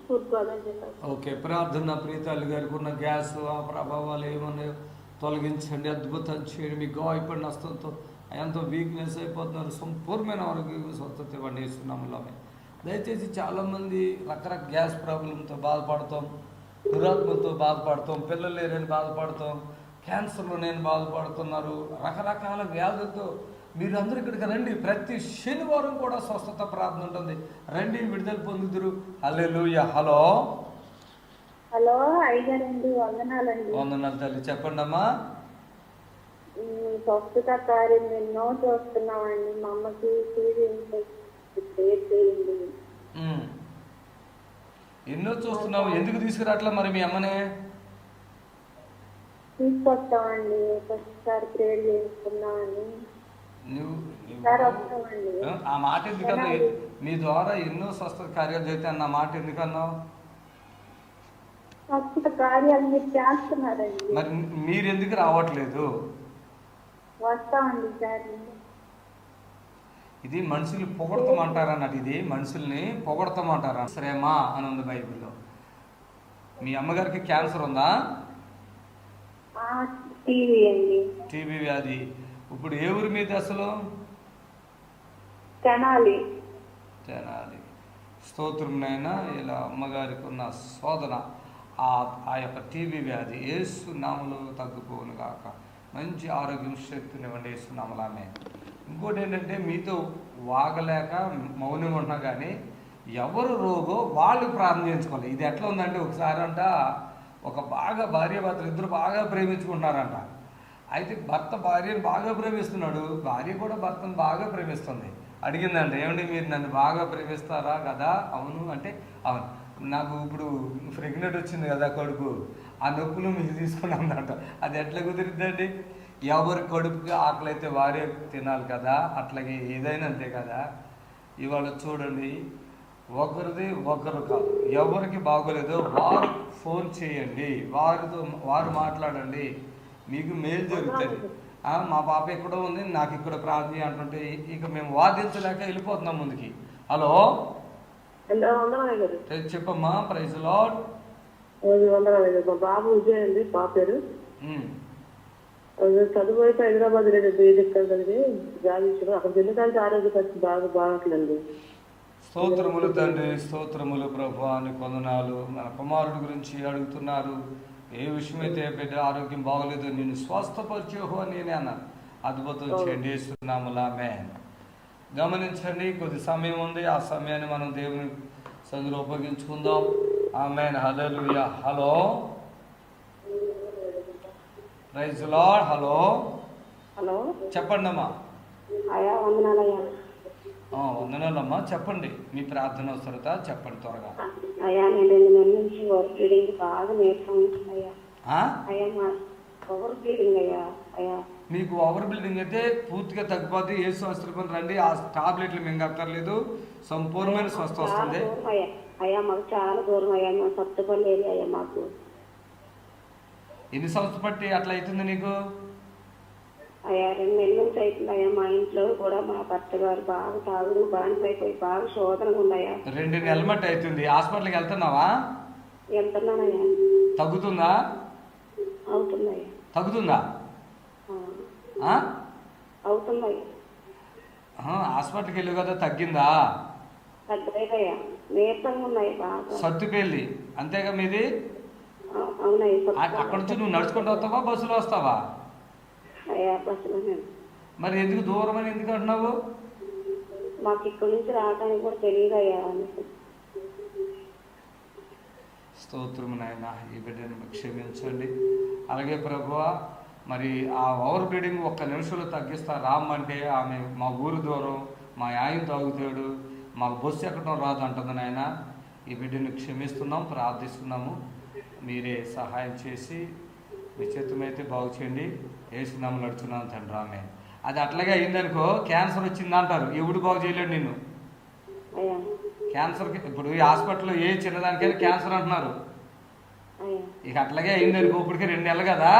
తూర్పుగోదావరి జిల్లా. ఓకే, ప్రార్థన ప్రీతాలు గారికి ఉన్న గ్యాస్ ఆ ప్రభావాలు ఏమన్నాయో తొలగించండి, అద్భుతం చేయండి. మీకు గాయపడిన హస్తంతో ఎంతో వీక్నెస్ అయిపోతున్నారు, సంపూర్ణమైన ఆరోగ్య స్వస్థత ఇవ్వండి ఇస్తున్నాములో. దయచేసి చాలామంది రకరకాల గ్యాస్ ప్రాబ్లంతో బాధపడతాం, దురాత్మతో బాధపడతాం, పిల్లలు లేరని బాధపడతాం, క్యాన్సర్లో నేను బాధపడుతున్నారు, రకరకాల వ్యాధులతో మీరు అందరూ ఇక్కడికి రండి. ప్రతి శనివారం కూడా స్వస్థత ప్రార్థన ఉంటుంది. రండి, విడుదల పొందుదురు. హల్లెలూయా. హలో హలో అయ్యగారండి, వందనాలండి. వందనాలు తల్లి, చెప్పండి అమ్మా. స్వస్థత కార్యం ఎన్నో చూస్తున్నామండి. మా అమ్మకి చేయండి. ఎన్నో చూస్తున్నావు, ఎందుకు తీసుకురావట్లే మరి మీ అమ్మనే? తీసుకొస్తామండి, ఫస్ట్ సారి ప్రేయర్ చేయించుకున్నామని. నువ్వు సార్ వస్తామండి. ఆ మాట ఎందుకన్నా? మీ ద్వారా ఎన్నో స్వస్థత కార్యాలు జరిగితే అన్న మాట ఎందుకన్నావు? స్వస్థత కార్యాలు మీరు చేస్తున్నారండి. మరి మీరు ఎందుకు రావట్లేదు? వస్తామండి సార్. ఇది మనుషులు పొగడతామంటారన్నట్టు, ఇది మనుషుల్ని పొగడతామంటారా? శ్రమ అని ఉంది బైబిల్లో. మీ అమ్మగారికి క్యాన్సర్ ఉందా? టీవీ అండి. టీబీ వ్యాధి. ఇప్పుడు ఏ ఊరి మీద అసలు? తెనాలి. తెనాలి. స్తోత్రంనైనా ఇలా అమ్మగారికి ఉన్న శోధన, ఆ యొక్క టీబీ వ్యాధి యేసు నామములో తగ్గిపోవును కాక. మంచి ఆరోగ్యం శక్తినివ్వండి యేసు నామములో. ఆమేన్. ఇంకోటి ఏంటంటే, మీతో వాగలేక మౌనంగా ఉంటున్నా కానీ ఎవరు రోగో వాళ్ళు ప్రార్థన చేయించుకోవాలి. ఇది ఎట్లా ఉందంటే, ఒకసారి అంట ఒక బాగా భార్యాభర్తలు ఇద్దరు బాగా ప్రేమించుకుంటున్నారంట. అయితే భర్త భార్యను బాగా ప్రేమిస్తున్నాడు, భార్య కూడా భర్తను బాగా ప్రేమిస్తుంది. అడిగిందంట, ఏమండి మీరు నన్ను బాగా ప్రేమిస్తారా? కదా. అవును అంటే, అవును. నాకు ఇప్పుడు ప్రెగ్నెంట్ వచ్చింది కదా కొడుకు, ఆ నొప్పులు మీరు తీసుకున్నానంట. అది ఎట్లా కుదిరిద్దండి? ఎవరి కడుపుకి ఆకలి అయితే వారే తినాలి కదా, అట్లాగే ఏదైనా అంతే కదా. ఇవాళ చూడండి, ఒకరిది ఒకరు కాదు, ఎవరికి బాగోలేదో వారు ఫోన్ చేయండి, వారు మాట్లాడండి, మీకు మేలు జరుగుతుంది. మా పాప ఎక్కడో ఉంది, నాకు ఇక్కడ ప్రార్థన అంటుంటే ఇక మేము వాదించలేక వెళ్ళిపోతున్నాం ముందుకి. హలో చెప్పమ్మా. Praise lord. మా బాబు విజయ్ అండి, పాప పేరు. చదువు అయితే హైదరాబాద్ జాబ్ ఇచ్చారు, అక్కడ వెళ్ళడానికి ఆరోగ్య పరిస్థితి బాగా బాగట్లండి. స్తోత్రములు తండ్రి, స్తోత్రములు ప్రభు అని కొందనాలు. మన కుమారుడి గురించి అడుగుతున్నారు. ఏ విషయమైతే బిడ్డ ఆరోగ్యం బాగోలేదు, నేను స్వస్థపరిచేహో అని నేనే అన్నాను. అద్భుతం చేయండి యేసునామములో. ఆమేన్. గమనించండి, కొద్ది సమయం ఉంది, ఆ సమయాన్ని మనం దేవుని సందులో ఉపయోగించుకుందాం. ఆమేన్. హల్లెలూయా. Hello praise lord. Hello hello చెప్పండి అమ్మా. అయ్యా వందనాలయ్యా. వందనాలమ్మా, చెప్పండి మీ ప్రార్థన అవసరత చెప్పండి త్వరగా. అయ్యా నేను 2 నెలల నుంచి ఓవర్ బ్లీడింగ్ బాగా నేర్చుకుంటున్నాయ్యా. అయ్యా మా ఓవర్ బ్లీడింగ్ అయ్యా. అయ్యా మీకు ఓవర్ బ్లీడింగ్ అయితే పూర్తిగా తగ్గిపోతే యేసు హాస్పిటల్ రండి. ఆ టాబ్లెట్లు మేము అక్కర్లేదు, సంపూర్ణమైన స్వస్థ వస్తుంది. అయ్యా మాకు చాలా దూరం అయ్యా, మా సత్తపల్లి ఏరియా అయ్యా. మాకు ఎన్ని సంవత్సరాలు బట్టి అట్లా అవుతుంది నీకు? అయ్యా 2 నెలల నుంచి అవుతుంది అయ్యా. మా ఇంట్లో కూడా మా భర్త గారు బాగా తాగుడు బానిసైపోయి బాగా శోధనగా ఉన్నాయా. 2 నెలల మట్టి అవుతుంది. హాస్పిటల్కి వెళ్తున్నావా? వెళ్తున్నానయ్యా. తగ్గుతుందా? అవుతుందయ్యా. తగ్గుతుందా? అవుతుందయ్యా. హాస్పిటల్కి వెళ్ళి కదా, తగ్గిందా? తగ్గలేదయ్యా, నీరసంగా ఉన్నాయి బాగా. సత్తుపల్లి అంతేగా మీది? అవునయ్యా. అక్కడ నుంచి నువ్వు నడుచుకుంటూ వస్తావా, బస్సులో వస్తావా? అయ్యా బస్సులో. మరి ఎందుకు దూరం అని ఎందుకు అంటున్నావు? మాకు ఇక్కడి నుంచి రావడానికి కూడా తెలియదు అయ్యా. స్తోత్రము నాయన, ఈ బిడ్డను క్షమించండి. అలాగే ప్రభువా, మరి ఆ ఓవర్ బ్లీడింగ్ 1 నిమిషంలో తగ్గిస్తా రామ్మంటే ఆమె మా ఊరు దూరం, మా ఆయన తాగుతాడు, మాకు బస్సు ఎక్కడం రాదు అంటుంది నాయన. ఈ బిడ్డను క్షమిస్తున్నాం, ప్రార్థిస్తున్నాము. మీరే సహాయం చేసి మీ చిత్తమైతే బాగు చేయండి. ఏసునామములో అడుగుతున్నాను తండ్రి, ఆమేన్. అది అట్లాగే అయిందనుకో, క్యాన్సర్ వచ్చింది అంటారు, ఎవడు బాగు చేయలేడు నిన్ను. అయ్యా క్యాన్సర్కి ఇప్పుడు ఈ హాస్పిటల్లో ఏ చిన్నదానికైనా క్యాన్సర్ అంటున్నారు. అయ్యా ఇక అట్లాగే అయిందనుకో, ఇప్పటికే 2 నెలలు కదా,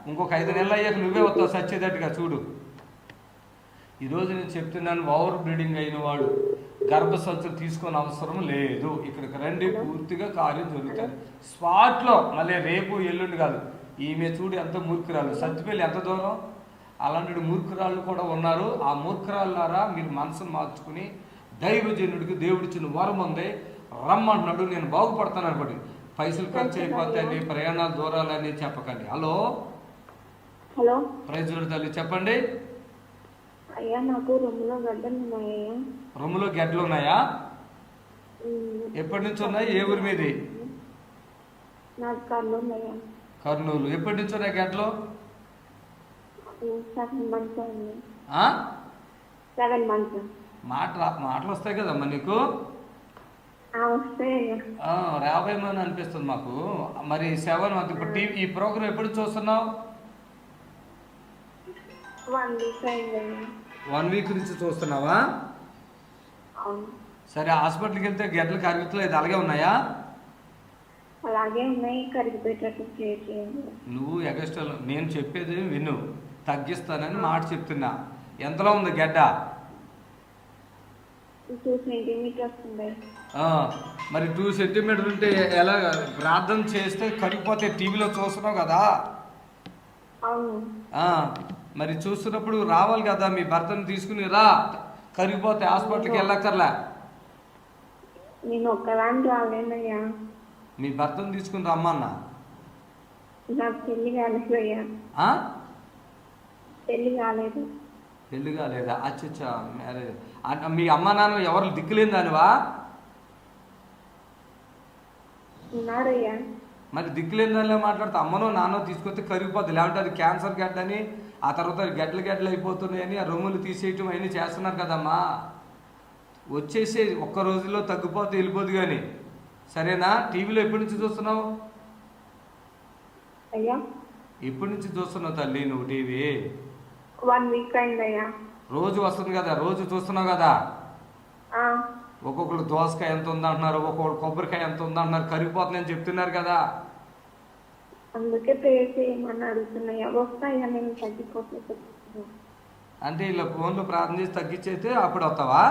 ఇంకొక 5 నెలలు అయ్యాక నువ్వే వస్తావు సచ్చేటట్టుగా. చూడు, ఈరోజు నేను చెప్తున్నాను, ఓవర్ బ్లీడింగ్ అయిన వాడు గర్భసంచులు తీసుకొని అవసరం లేదు. ఇక్కడికి రండి, పూర్తిగా కార్యం జరుగుతుంది స్పాట్లో. మళ్ళీ రేపు ఎల్లుండి కాదు. ఈమె చూడు ఎంత మూర్ఖురాలు, సత్తిపల్లి ఎంత దూరం. అలాంటి మూర్ఖురాళ్ళు కూడా ఉన్నారు. ఆ మూర్ఖురాళ్ళారా మీరు మనసును మార్చుకుని దైవజనుడికి దేవుడిచ్చిన వరం ఉంది, రమ్మంటున్నాడు, నేను బాగుపడతాను అనుకోండి. పైసలు ఖర్చు అయిపోతాయని, ప్రయాణాలు దూరాలని చెప్పకండి. హలో హలో ప్రైజ్ తల్లి చెప్పండి. అయ్యా నాకు రొమ్ములో గడ్డలు ఉన్నాయ్యా. రొమ్ములో గడ్డలు ఉన్నాయా? ఎప్పటి నుంచి ఉన్నాయి? ఏ ఊరి మీది? నాకు కళ్ళు ఉన్నాయా. కర్నూలు. ఎప్పటి నుంచి ఉన్నాయి గడ్డలు? 7 months అయింది. 7 months. మాటలు వస్తాయి కదమ్మా నీకు? వస్తాయ్యా. రాబోయేమని అనిపిస్తుంది మాకు. మరి 7 months. ఇప్పుడు ఈ ప్రోగ్రామ్ ఎప్పుడు చూస్తున్నావు? 1 week అయిందయ్యా. 1 week నుంచి చూస్తున్నావా? అవును. సరే, హాస్పిటల్కి వెళ్తే గడ్డలు కరుగుతలేదు, అలాగే ఉన్నాయా? అలాగే ఉన్నాయి, కరిగిపోయేటట్టు చేయండి. నువ్వు ఎగస్ట్రా నేను చెప్పేది విను, తగ్గిస్తానని మాట చెప్తున్నా. ఎంతలో ఉంది గడ్డ? 2 centimeters ఉంది. మరి 2 centimeters ఉంటే ఎలా ప్రార్థన చేస్తే కరిగిపోతే? టీవీలో చూస్తున్నావు కదా. అవును. మరి చూస్తున్నప్పుడు రావాలి కదా, మీ భర్తను తీసుకుని రా, కరిగిపోతే హాస్పిటల్కి వెళ్ళక్కర్లే. నేను ఒక్కదాన్ని రాలేనయ్యా. మీ భర్తను తీసుకుని రమ్మన్నా. నాకు పెళ్లి కాలేదు అయ్యా. పెళ్లి కాలేదు. పెళ్లి కాలేదా? అచ్చచ్చా, మ్యారేజ్. మీ అమ్మ నాన్న ఎవరు దిక్కులేని దానివా? ఉన్నారయ్యా. మరి దిక్కులేని దానిలో మాట్లాడితే అమ్మనో నాన్నో తీసుకొస్తే కరిగిపోద్ది. లేకుంటే అది క్యాన్సర్ గడ్డ అని, ఆ తర్వాత గడ్డలు అయిపోతున్నాయని ఆ రొమ్ములు తీసేయటం అవన్నీ చేస్తున్నారు కదమ్మా. వచ్చేసి ఒక్క రోజులో తగ్గిపోతే వెళ్ళిపోదు కానీ, సరేనా? టీవీలో ఎప్పటి నుంచి చూస్తున్నావు? అయ్యా ఎప్పటి నుంచి చూస్తున్నావు తల్లి నువ్వు టీవీ? 1 week అయిందయ్యా. రోజు వస్తుంది కదా, రోజు చూస్తున్నావు కదా. ఒక్కొక్కరు దోసకాయ ఎంత ఉందంటున్నారు, ఒక్కొక్కరు కొబ్బరికాయ ఎంత ఉందంటున్నారు, కరిగిపోతుందని చెప్తున్నారు కదా. అందుకే ప్రేయర్ చేయమని అడుగుతున్నాయా. వస్తాయా నేను తగ్గిపోతే? అంటే ఇలా ఫోన్లో ప్రార్థన చేసి తగ్గించేస్తే అప్పుడు వస్తావా?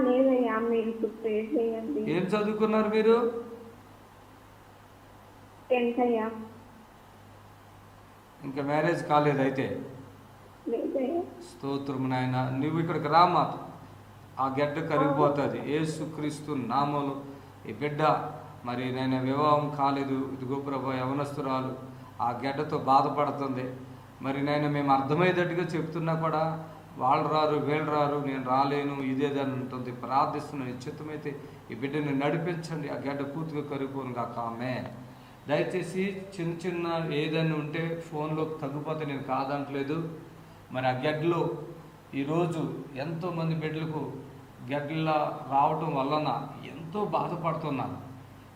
లేదయ్యా, మీరు ఇప్పుడు ప్రేయర్ చేయండి. ఏం చదువుకున్నారు మీరు? 10th అయ్యా. ఇంకా మ్యారేజ్ కాలేదు అయితే? లేదయ్యా. స్తోత్రం నాయన. నువ్వు ఇక్కడికి రామా, ఆ గడ్డ కరిగిపోతుంది యేసుక్రీస్తు నామములో. ఈ బిడ్డ మరి నేను వివాహం కాలేదు, ఇదిగో ప్రభా యవనస్తురాలు ఆ గడ్డతో బాధపడుతుంది. మరి నేను మేము అర్థమయ్యేటట్టుగా చెప్తున్నా కూడా వాళ్ళు రారు, వీళ్ళు రారు, నేను రాలేను, ఇదేదని ఉంటుంది. ప్రార్థిస్తున్నాను, నిశ్చితమైతే ఈ బిడ్డని నడిపించండి, ఆ గడ్డ పూర్తిగా కరిగిపోను కాక. ఆమె దయచేసి చిన్న ఏదైనా ఉంటే ఫోన్లో తగ్గిపోతే నేను కాదంటలేదు. మరి ఆ గడ్డలో ఈరోజు ఎంతోమంది బిడ్డలకు గడ్డల రావటం వలన ఎంతో బాధపడుతున్నారు,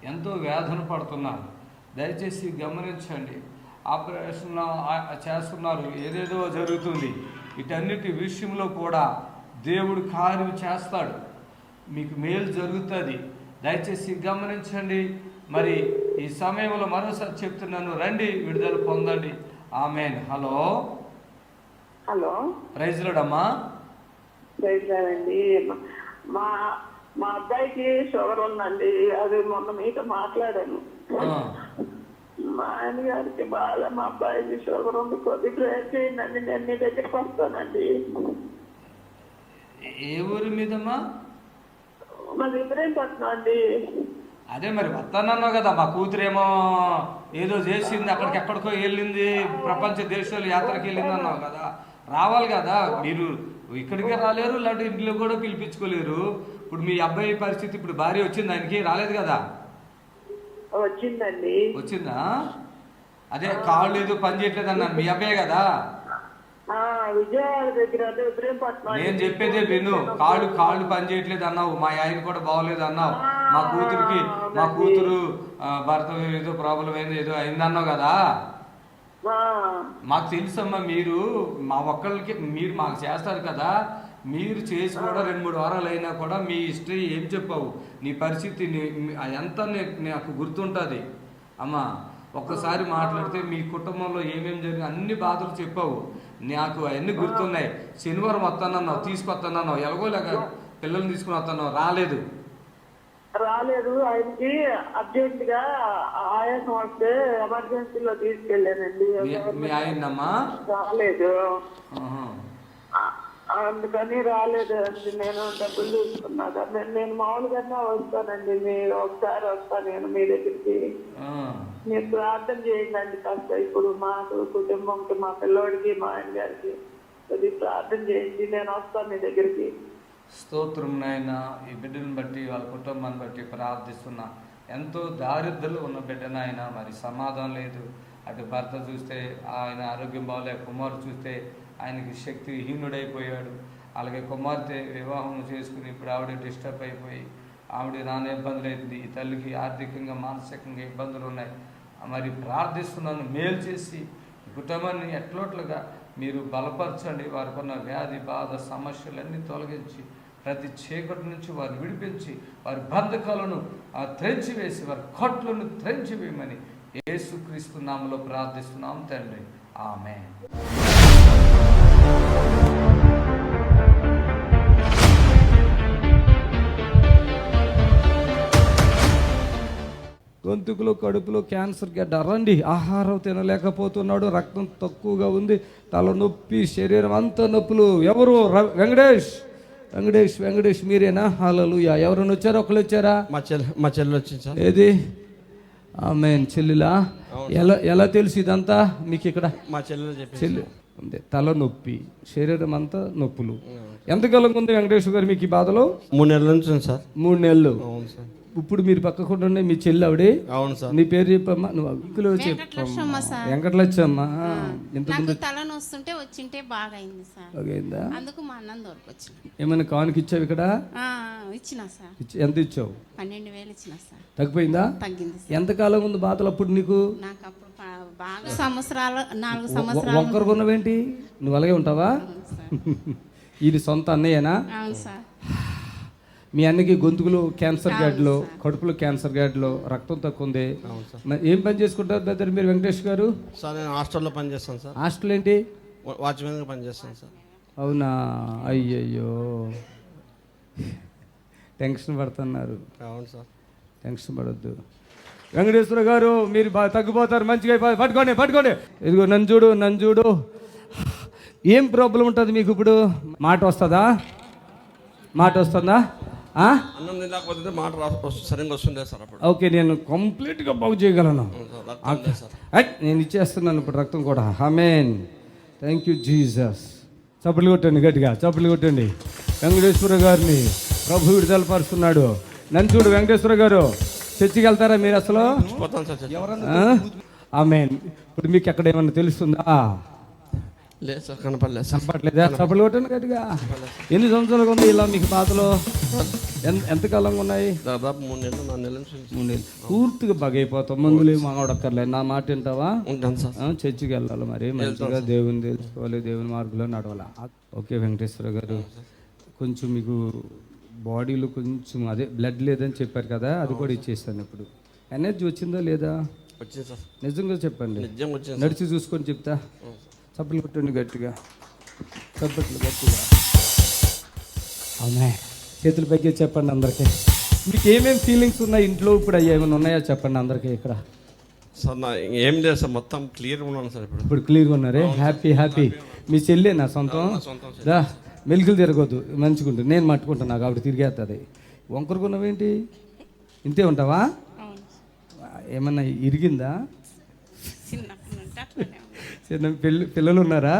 ఎంతో వేదన పడుతున్నారు. దయచేసి గమనించండి. ఆపరేషన్ చేస్తున్నారు, ఏదేదో జరుగుతుంది. వీటన్నిటి విషయంలో కూడా దేవుడు కార్యం చేస్తాడు, మీకు మేలు జరుగుతుంది. దయచేసి గమనించండి. మరి ఈ సమయంలో మరోసారి చెప్తున్నాను, రండి, విడుదల పొందండి. ఆమేన్. హలో హలో ప్రైజ్ లార్డ్ అమ్మా. ప్రైజ్ లార్డ్ అండి. మా అబ్బాయికి షుగర్ ఉందండి, అది మొన్న మీతో మాట్లాడాను. మా ఆయన గారికి బాగా మా అబ్బాయికి షుగర్ ఉంది, కొద్ది ప్రేయర్ చేయండి, నేను మీ దగ్గరికి వస్తానండి. ఏ ఊరి మీదమ్మా? మాది ఇబ్రహీంపట్నం అండి. అదే మరి వస్తానన్నావు కదా. మా కూతురేమో ఏదో చేసింది, అక్కడికి ఎక్కడికో వెళ్ళింది, ప్రపంచ దేశాలు యాత్రకి వెళ్ళింది అన్నావు కదా. రావాలి కదా, మీరు ఇక్కడికే రాలేరు, ఇలాంటి ఇంట్లో కూడా పిలిపించుకోలేరు. ఇప్పుడు మీ అబ్బాయి పరిస్థితి, ఇప్పుడు భార్య వచ్చింది, ఆయనకి రాలేదు కదా. వచ్చిందండి. వచ్చిందా? అదే కాళ్ళు ఏదో పని చేయట్లేదు అన్నాను, మీ అబ్బాయి కదా. విజయవాడ దగ్గర ఇబ్రహీంపట్నం. నేను చెప్పేదే విను, కాళ్ళు పని చేయట్లేదు అన్నావు, మా ఆయన కూడా బాగోలేదు అన్నావు. మా కూతురు భర్త ఏదో ప్రాబ్లం అయింది, ఏదో అయిందన్నావు కదా. మాకు తెలుసమ్మా, మీరు మా ఒక్కళ్ళకి మీరు మాకు చేస్తారు కదా, మీరు చేసి కూడా 2-3 వారాలు అయినా కూడా మీ హిస్టరీ ఏం చెప్పావు, నీ పరిస్థితి ఎంత నాకు గుర్తుంటుంది అమ్మా. ఒక్కసారి మాట్లాడితే మీ కుటుంబంలో ఏమేమి జరిగింది అన్ని బాధలు చెప్పావు, నాకు అవన్నీ గుర్తున్నాయి. శనివారం వస్తానన్నావు, తీసుకొస్తానన్నావు, ఎలాగోలాగా పిల్లల్ని తీసుకుని వస్తున్నావు, రాలేదు. ఆయనకి అర్జెంట్ గా ఆయన వస్తే ఎమర్జెన్సీలో తీసుకెళ్ళానండి. మీ ఆయనమ్మా రాలేదు, అందుకని రాలేదండి. నేను డబ్బులు తీసుకున్నా. నేను మామూలుగానే వస్తానండి, మీరు ఒకసారి వస్తాను నేను మీ దగ్గరికి. మీరు ప్రార్థన చేయండి కాస్త. ఇప్పుడు మాకు కుటుంబంకి, మా పిల్లోడికి, మా ఆయన గారికి అది ప్రార్థన చేయండి, నేను వస్తాను మీ దగ్గరికి. స్తోత్రం నాయన. ఈ బిడ్డను బట్టి వాళ్ళ కుటుంబాన్ని బట్టి ప్రార్థిస్తున్నా. ఎంతో దారిద్రలు ఉన్న బిడ్డనాయన, మరి సమాధానం లేదు. అటు భర్త చూస్తే ఆయన ఆరోగ్యం బాగోలేక, కుమారుడు చూస్తే ఆయనకి శక్తిహీనుడైపోయాడు. అలాగే కుమార్తె వివాహం చేసుకుని ఇప్పుడు ఆవిడ డిస్టర్బ్ అయిపోయి ఆవిడ నాన్న ఇబ్బందులు అవుతుంది. ఈ తల్లికి ఆర్థికంగా మానసికంగా ఇబ్బందులు ఉన్నాయి. మరి ప్రార్థిస్తున్నాను, మేలు చేసి కుటుంబాన్ని ఎట్లోట్లుగా మీరు బలపరచండి. వారికి ఉన్న వ్యాధి బాధ సమస్యలన్నీ తొలగించి ప్రతి చీకటి నుంచి వారిని విడిపించి వారి బంధకాలను త్రెంచివేసి వారి కొట్లను త్రెంచివేయమని యేసుక్రీస్తు నామములో ప్రార్థిస్తున్నాం తండ్రి, ఆమేన్. గొంతుకులో కడుపులో క్యాన్సర్ గడ్డ, రండి. ఆహారం తినలేకపోతున్నాడు, రక్తం తక్కువగా ఉంది, తలనొప్పి, శరీరం అంతా నొప్పులు. ఎవరు? వెంకటేష్ మీరేనా? హల్లెలూయా. ఎవరైనా వచ్చారా? ఒకళ్ళు వచ్చారా? మా చెల్లి వచ్చింది సార్. ఏది? ఆమేన్. చెల్లిలా? ఎలా తెలుసు ఇదంతా మీకు? ఇక్కడ మా చెల్లి ఉంది. తలనొప్పి, శరీరం అంతా నొప్పులు. ఎంతకాలంగా ఉంది వెంకటేశ్వర గారు మీకు ఈ బాధలో? 3 నెలల నుంచి ఉంది సార్. 3 నెలలు. అవును సార్. ఇప్పుడు మీరు పక్కకుండా మీ చెల్లి ఆవిడే? అవును సార్. నీ పేరు చెప్పమ్మా. నువ్వు అంకులు చెప్పమ్మా. వెంకటలచ్చమ్మా. నాకు తల నొస్తుంటే వచ్చింటే బాగా అయింది సార్. బాగైందా? అందుకు మా అన్నం దొరకొచ్చిన. ఏమైనా కానుక ఇచ్చావు ఇక్కడ? ఇచ్చినా సార్. ఎంత ఇచ్చావు? 12,000 ఇచ్చినా సార్. తగ్గిపోయిందా? తగ్గింది. ఎంతకాలం ఉంది బాధలు అప్పుడు నీకు? నాకు అప్పుడు బాగా 4 సంవత్సరాలు. ఒక్కరు కొన్నవేంటి? నువ్వు అలాగే ఉంటావా? ఇది సొంత అన్నయ్యనా? అవును సార్. మీ అన్నకి గొంతుకులు క్యాన్సర్ గడ్డలో, కడుపులో క్యాన్సర్ గడ్డలో, రక్తం తక్కువ ఉంది. ఏం పని చేసుకుంటారు బ్రదర్ మీరు వెంకటేష్ గారు? సార్ నేను హాస్టల్లో పనిచేస్తాను సార్. హాస్టల్ ఏంటి? వాచ్మెన్గా పనిచేస్తాను సార్. అవునా? అయ్యయ్యో, టెన్షన్ పడుతున్నారు. అవును సార్. టెన్షన్ పడొద్దు వెంకటేశ్వర గారు, మీరు తగ్గిపోతారు మంచిగా. పట్టుకోండి. ఇదిగో నన్ను చూడు. ఏం ప్రాబ్లం ఉంటుంది మీకు ఇప్పుడు? మాట వస్తుందా? అన్నం తినకపోతే మాట సరిగ్గా వస్తుండే సార్ అప్పుడు. ఓకే, నేను కంప్లీట్గా బాగు చేయగలను. నేను ఇచ్చేస్తున్నాను ఇప్పుడు రక్తం కూడా. ఆమేన్. Thank you Jesus. చప్పట్లు కొట్టండి, గట్టిగా చప్పట్లు కొట్టండి. వెంకటేశ్వర గారిని ప్రభు విడుదలపరుస్తున్నాడు. నన్ను చూడు వెంకటేశ్వర గారు, చర్చికి వెళ్తారా మీరు అసలు? ఆమేన్. ఇప్పుడు మీకు ఎక్కడ ఏమన్నా తెలుస్తుందా? లేదు సార్, కనపడలేదా? చప్పట్లు కొట్టండి గట్టిగా. ఎన్ని సంవత్సరాలుగా ఉంది ఇలా మీకు బాధలు? ఎంతకాలంగా ఉన్నాయి? దాదాపు 3 నెలలు 4 నెలల నుంచి. 3 నెలలు. పూర్తిగా బాగైపోతాం. మందులు మాట్లాడక్కర్లేదు. నా మాట వింటావా? ఉంటాను సార్. చర్చికి వెళ్ళాలి మరి, మంచిగా దేవుని తెలుసుకోవాలి, దేవుని మార్గంలో నడవాలి. ఓకే వెంకటేశ్వర గారు, కొంచెం మీకు బాడీలో కొంచెం అదే బ్లడ్ లేదని చెప్పారు కదా, అది కూడా ఇచ్చేస్తాను. ఇప్పుడు ఎనర్జీ వచ్చిందా లేదా? వచ్చింది సార్. నిజంగా చెప్పండి. నిజంగా వచ్చింది. నడిచి చూసుకొని చెప్తా. చప్పట్లు కొట్టండి గట్టిగా, చప్పట్లు గట్టిగా. అవునా? చేతులు పైకి చెప్పండి అందరికీ. మీకు ఏమేమి ఫీలింగ్స్ ఉన్నాయి ఇంట్లో ఇప్పుడు? అవి ఏమైనా ఉన్నాయా చెప్పండి అందరికీ. ఇక్కడ సార్ నా ఏం లేదు సార్, మొత్తం క్లియర్గా ఉన్నాను సార్. ఇప్పుడు క్లియర్గా ఉన్నారే? హ్యాపీ. మీ చెల్లె నా సొంతం? దా, మెలుగులు తిరగొద్దు, మంచిగా ఉంటుంది. నేను మట్టుకుంటాను, నాకు ఆవిడ తిరిగేస్తుంది. వంకరకున్నావేంటి? ఇంతే ఉంటావా? ఏమన్నా ఇరిగిందా? చిన్న పిల్లలు ఉన్నారా?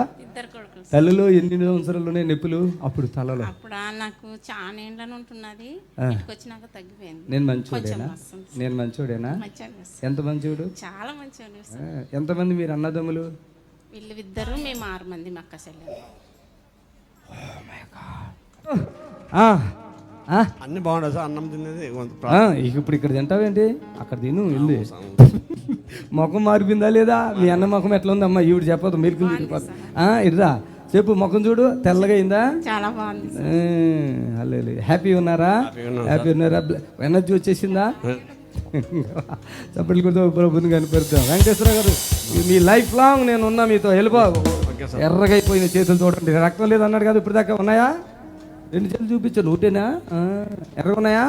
తలలో ఎన్ని సంవత్సరాలు ఉన్నాయి నొప్పులు అప్పుడు తలలో? అప్పుడు నాకు చాలా ఏండ్లని ఉంటున్నది, వచ్చినాక తగ్గిపోయింది. నేను మంచోడేనా? ఎంత మంచోడు? చాలా మంచోడు. ఎంతమంది మీరు అన్నదమ్ములు? వీళ్ళిద్దరు, మేము 6 మంది. మా అక్క చెల్లెలు. ఆ? అన్ని బాగుండదు సార్, అన్నం తినేది కొంత ఇక ఇప్పుడు ఇక్కడ తింటావేంటి? అక్కడ తిను వెళ్ళి. ముఖం మారిపోయిందా లేదా? మీ అన్న ముఖం ఎట్లా ఉందమ్మా? ఈవిడ చెప్పదు, మీరు ఇర్రా చెప్పు. ముఖం చూడు, తెల్లగా అయిందా? చాలా బాగుంది. హ్యాపీ ఉన్నారా? హ్యాపీ ఉన్నారా? ఎనర్జీ వచ్చేసిందా? చప్పట్లు కొడుతూ ప్రభుని కనిపెడతాం. వెంకటేశ్వర గారు, మీ లైఫ్ లాంగ్ నేను ఉన్నా మీతో. వెళ్ళిపో. ఎర్రగా అయిపోయిన చేతులు చూడండి. రక్తం లేదన్నాడు కదా ఇప్పుడు దాకా. ఉన్నాయా? 2 చేతులు చూపించాను. ఒకటేనా? ఎర్రగా ఉన్నాయా?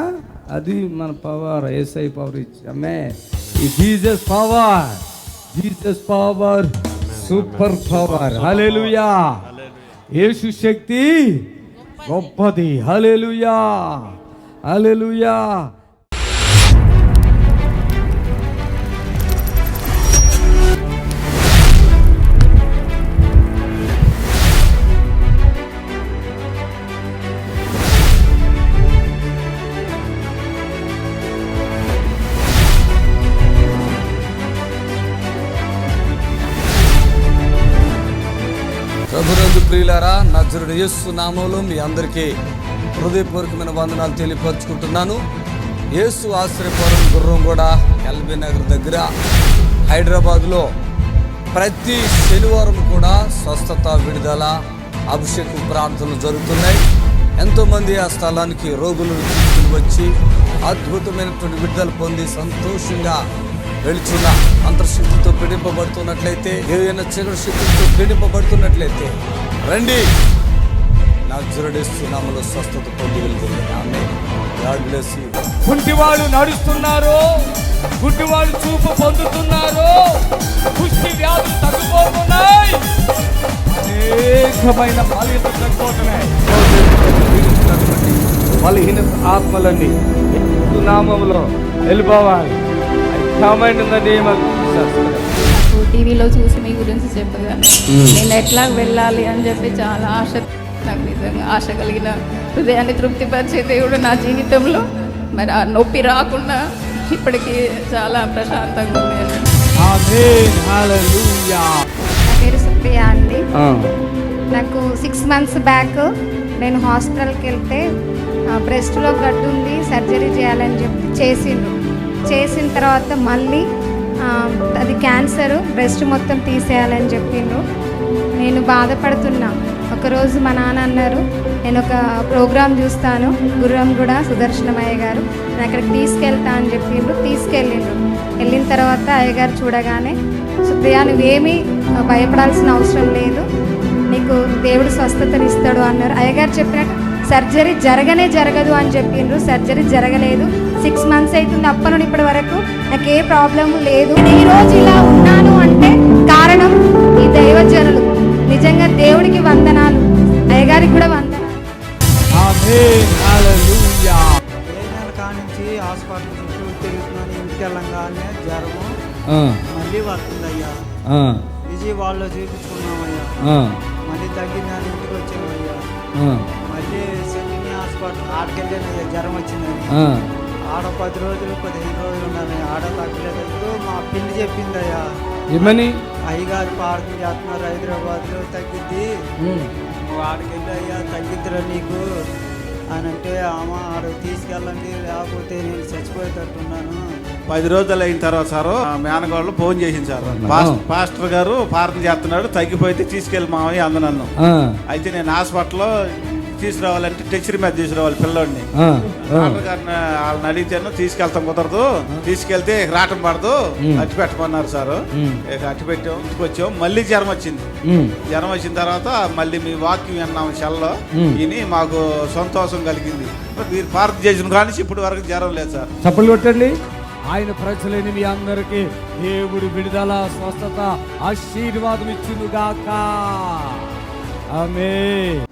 అది మన పవర్. ఏసై పవర్ ఇచ్చి అమ్మే. ఈ Jesus power, Jesus power super power. హల్లెలూయా. యేసు శక్తి గొప్పది. హల్లెలూయా, హల్లెలూయా. ప్రభునందు ప్రియులారా, నజరుడు యేసు నామములో మీ అందరికీ హృదయపూర్వకమైన వందనాలు తెలియపరుచుకుంటున్నాను. యేసు ఆశ్రయపురం గుర్రంగూడ ఎల్బీ నగర్ దగ్గర హైదరాబాద్లో ప్రతి శనివారం కూడా స్వస్థత, విడుదల, అభిషేక ప్రార్థనలు జరుగుతున్నాయి. ఎంతోమంది ఆ స్థలానికి రోగులను తీసుకుని వచ్చి అద్భుతమైనటువంటి విడుదల పొంది సంతోషంగా వెళుచున్న అంతర్శక్తితో పీడింపబడుతున్నట్లయితే, ఏదైనా చీకటి శక్తితో పీడింపబడుతున్నట్లయితే రండి. నజరేయునామములో స్వస్థత పొంది వెళ్తుంది. ఆమేన్. God bless you. కుంటివాళ్ళు నడుస్తున్నారు, గుడ్డివాళ్ళు చూపు పొందుతున్నారు, కుష్టి వ్యాధులు తగ్గిపోతున్నాయి, అనేకమైన బలహీనతలు తగ్గిపోతున్నాయి. బలహీన ఆత్మలన్నీ నామములో వెళ్ళిపోవాలి. నాకు టీవీలో చూసి మీ గురించి చెప్పగానే నేను ఎట్లా వెళ్ళాలి అని చెప్పి చాలా ఆశ, నాకు నిజంగా ఆశ కలిగిన హృదయాన్ని తృప్తిపరిచే దేవుడు నా జీవితంలో. మరి ఆ నొప్పి రాకుండా ఇప్పటికీ చాలా ప్రశాంతంగా ఉంది. నా పేరు సుప్రియ అండి. నాకు 6 months బ్యాక్ నేను హాస్పిటల్కి వెళ్తే బ్రెస్ట్లో గడ్డు ఉంది, సర్జరీ చేయాలని చెప్పి చేసిన తర్వాత మళ్ళీ అది క్యాన్సర్, బ్రెస్ట్ మొత్తం తీసేయాలని చెప్పిండ్రు. నేను బాధపడుతున్నా. ఒకరోజు మా నాన్న అన్నారు, నేను ఒక ప్రోగ్రాం చూస్తాను గుర్రంగూడ సుదర్శనమయ్య గారు, నేను అక్కడికి తీసుకెళ్తా అని చెప్పిండ్రు. వెళ్ళిన తర్వాత అయ్యగారు చూడగానే, సుప్రియ నువ్వేమీ భయపడాల్సిన అవసరం లేదు, నీకు దేవుడు స్వస్థతనిస్తాడు అన్నారు. అయ్యగారు చెప్పినట్టు సర్జరీ జరగదు అని చెప్పిండ్రు. సర్జరీ జరగలేదు. 6 months అవుతుంది. అప్పటి నుండి ఇప్పటి వరకు నాకు ఏ ప్రాబ్లం లేదు. నేను ఈరోజు ఇలా ఉన్నాను అంటే కారణం ఈ దైవజనులు. నిజంగా దేవుడికి వందనాలు, అయ్యగారికి కూడా వందనాలు. కానించి హాస్పిటల్ చుట్టూ తిరుగుతున్నాను. ఇంటికి వెళ్ళంగానే జ్వరము మళ్ళీ వస్తుందయ్యా. విజయవాడలో చూపించుకున్నామయ్యా, మళ్ళీ తగ్గిందని ఇంటికి వచ్చామయ్యా. మళ్ళీ సెమిని హాస్పిటల్ ఆడకెళ్ళానయ్యా, జ్వరం వచ్చిందని. ఆడ 10 రోజులు 15 రోజులు ఉన్నాను. ఆడ తగ్గలేదు. మా పిల్లి చెప్పిందయ్యా, ఏమని? అయ్యగారు ప్రార్థన చేస్తున్నారు హైదరాబాద్లో, తగ్గిద్ది, ఆడకెళ్ళి అయ్యా తగ్గిద్దిరా నీకు అని అంటే, ఆడ తీసుకెళ్ళండి లేకపోతే నేను చచ్చిపోయేటట్టున్నాను. 10 రోజులు అయిన తర్వాత సారు మేనగాళ్ళు ఫోన్ చేసింది సార్, పాస్టర్ గారు ప్రార్థన చేస్తున్నాడు, తగ్గిపోతే తీసుకెళ్ళి మామయ్య అంద నన్ను. అయితే నేను హాస్పిటల్లో తీసుకురావాలంటే టెక్చరీ మీద తీసుకురావాలి పిల్లోడిని. డాక్టర్ గారిని వాళ్ళని అడిగితేను తీసుకెళ్తాం కుదరదు, తీసుకెళ్తే రావటం పడదు, అట్టి పెట్టమన్నారు సార్. అట్టి పెట్టాం, ఇంటికి వచ్చాం. మళ్ళీ జ్వరం వచ్చింది. జ్వరం వచ్చిన తర్వాత మళ్ళీ మీ వాక్యం విన్నాము సెల్లో, విని మాకు సంతోషం కలిగింది. మీరు ప్రార్థన చేసిన కానీ ఇప్పటి వరకు జ్వరం లేదు సార్. చప్పట్లు కొట్టండి. ఆయన ప్రజలని మీ అందరికీ దేవుడు విడుదల, స్వస్థత, ఆశీర్వాదం ఇచ్చునుగాక. ఆమేన్.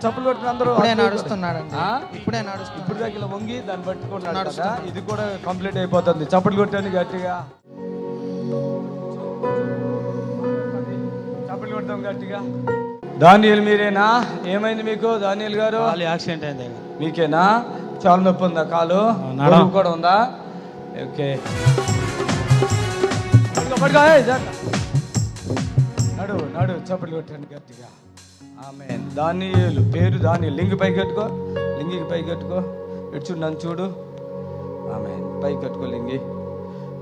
చప్పులు కొట్టిన అందరూ నడుస్తున్నాడు. ఇప్పుడే నడుస్తున్నాడు. ఇప్పుడు దాకా ఇలా వంగి దాన్ని పట్టుకుంటున్నాడు. ఇది కూడా కంప్లీట్ అయిపోతుంది. చప్పులు కొట్టండి గట్టిగా. కొడతాం గట్టిగా. దానియేలు మీరేనా? ఏమైంది మీకు దానియేలు గారు? యాక్సిడెంట్ అయింది. మీకేనా? చాలా నొప్పి ఉందా? కాలు నడుము కూడా ఉందా? ఓకే, నడు నడు చప్పట్లు కొట్టండి గట్టిగా. ఆమేన్. దానియేలు పేరు దానియేలు. లింగి పైకి కట్టుకో, లింగికి పైకి కట్టుకో. ఎటు చూడు, నన్ను చూడు. ఆమేన్. పైకి కట్టుకో లింగి.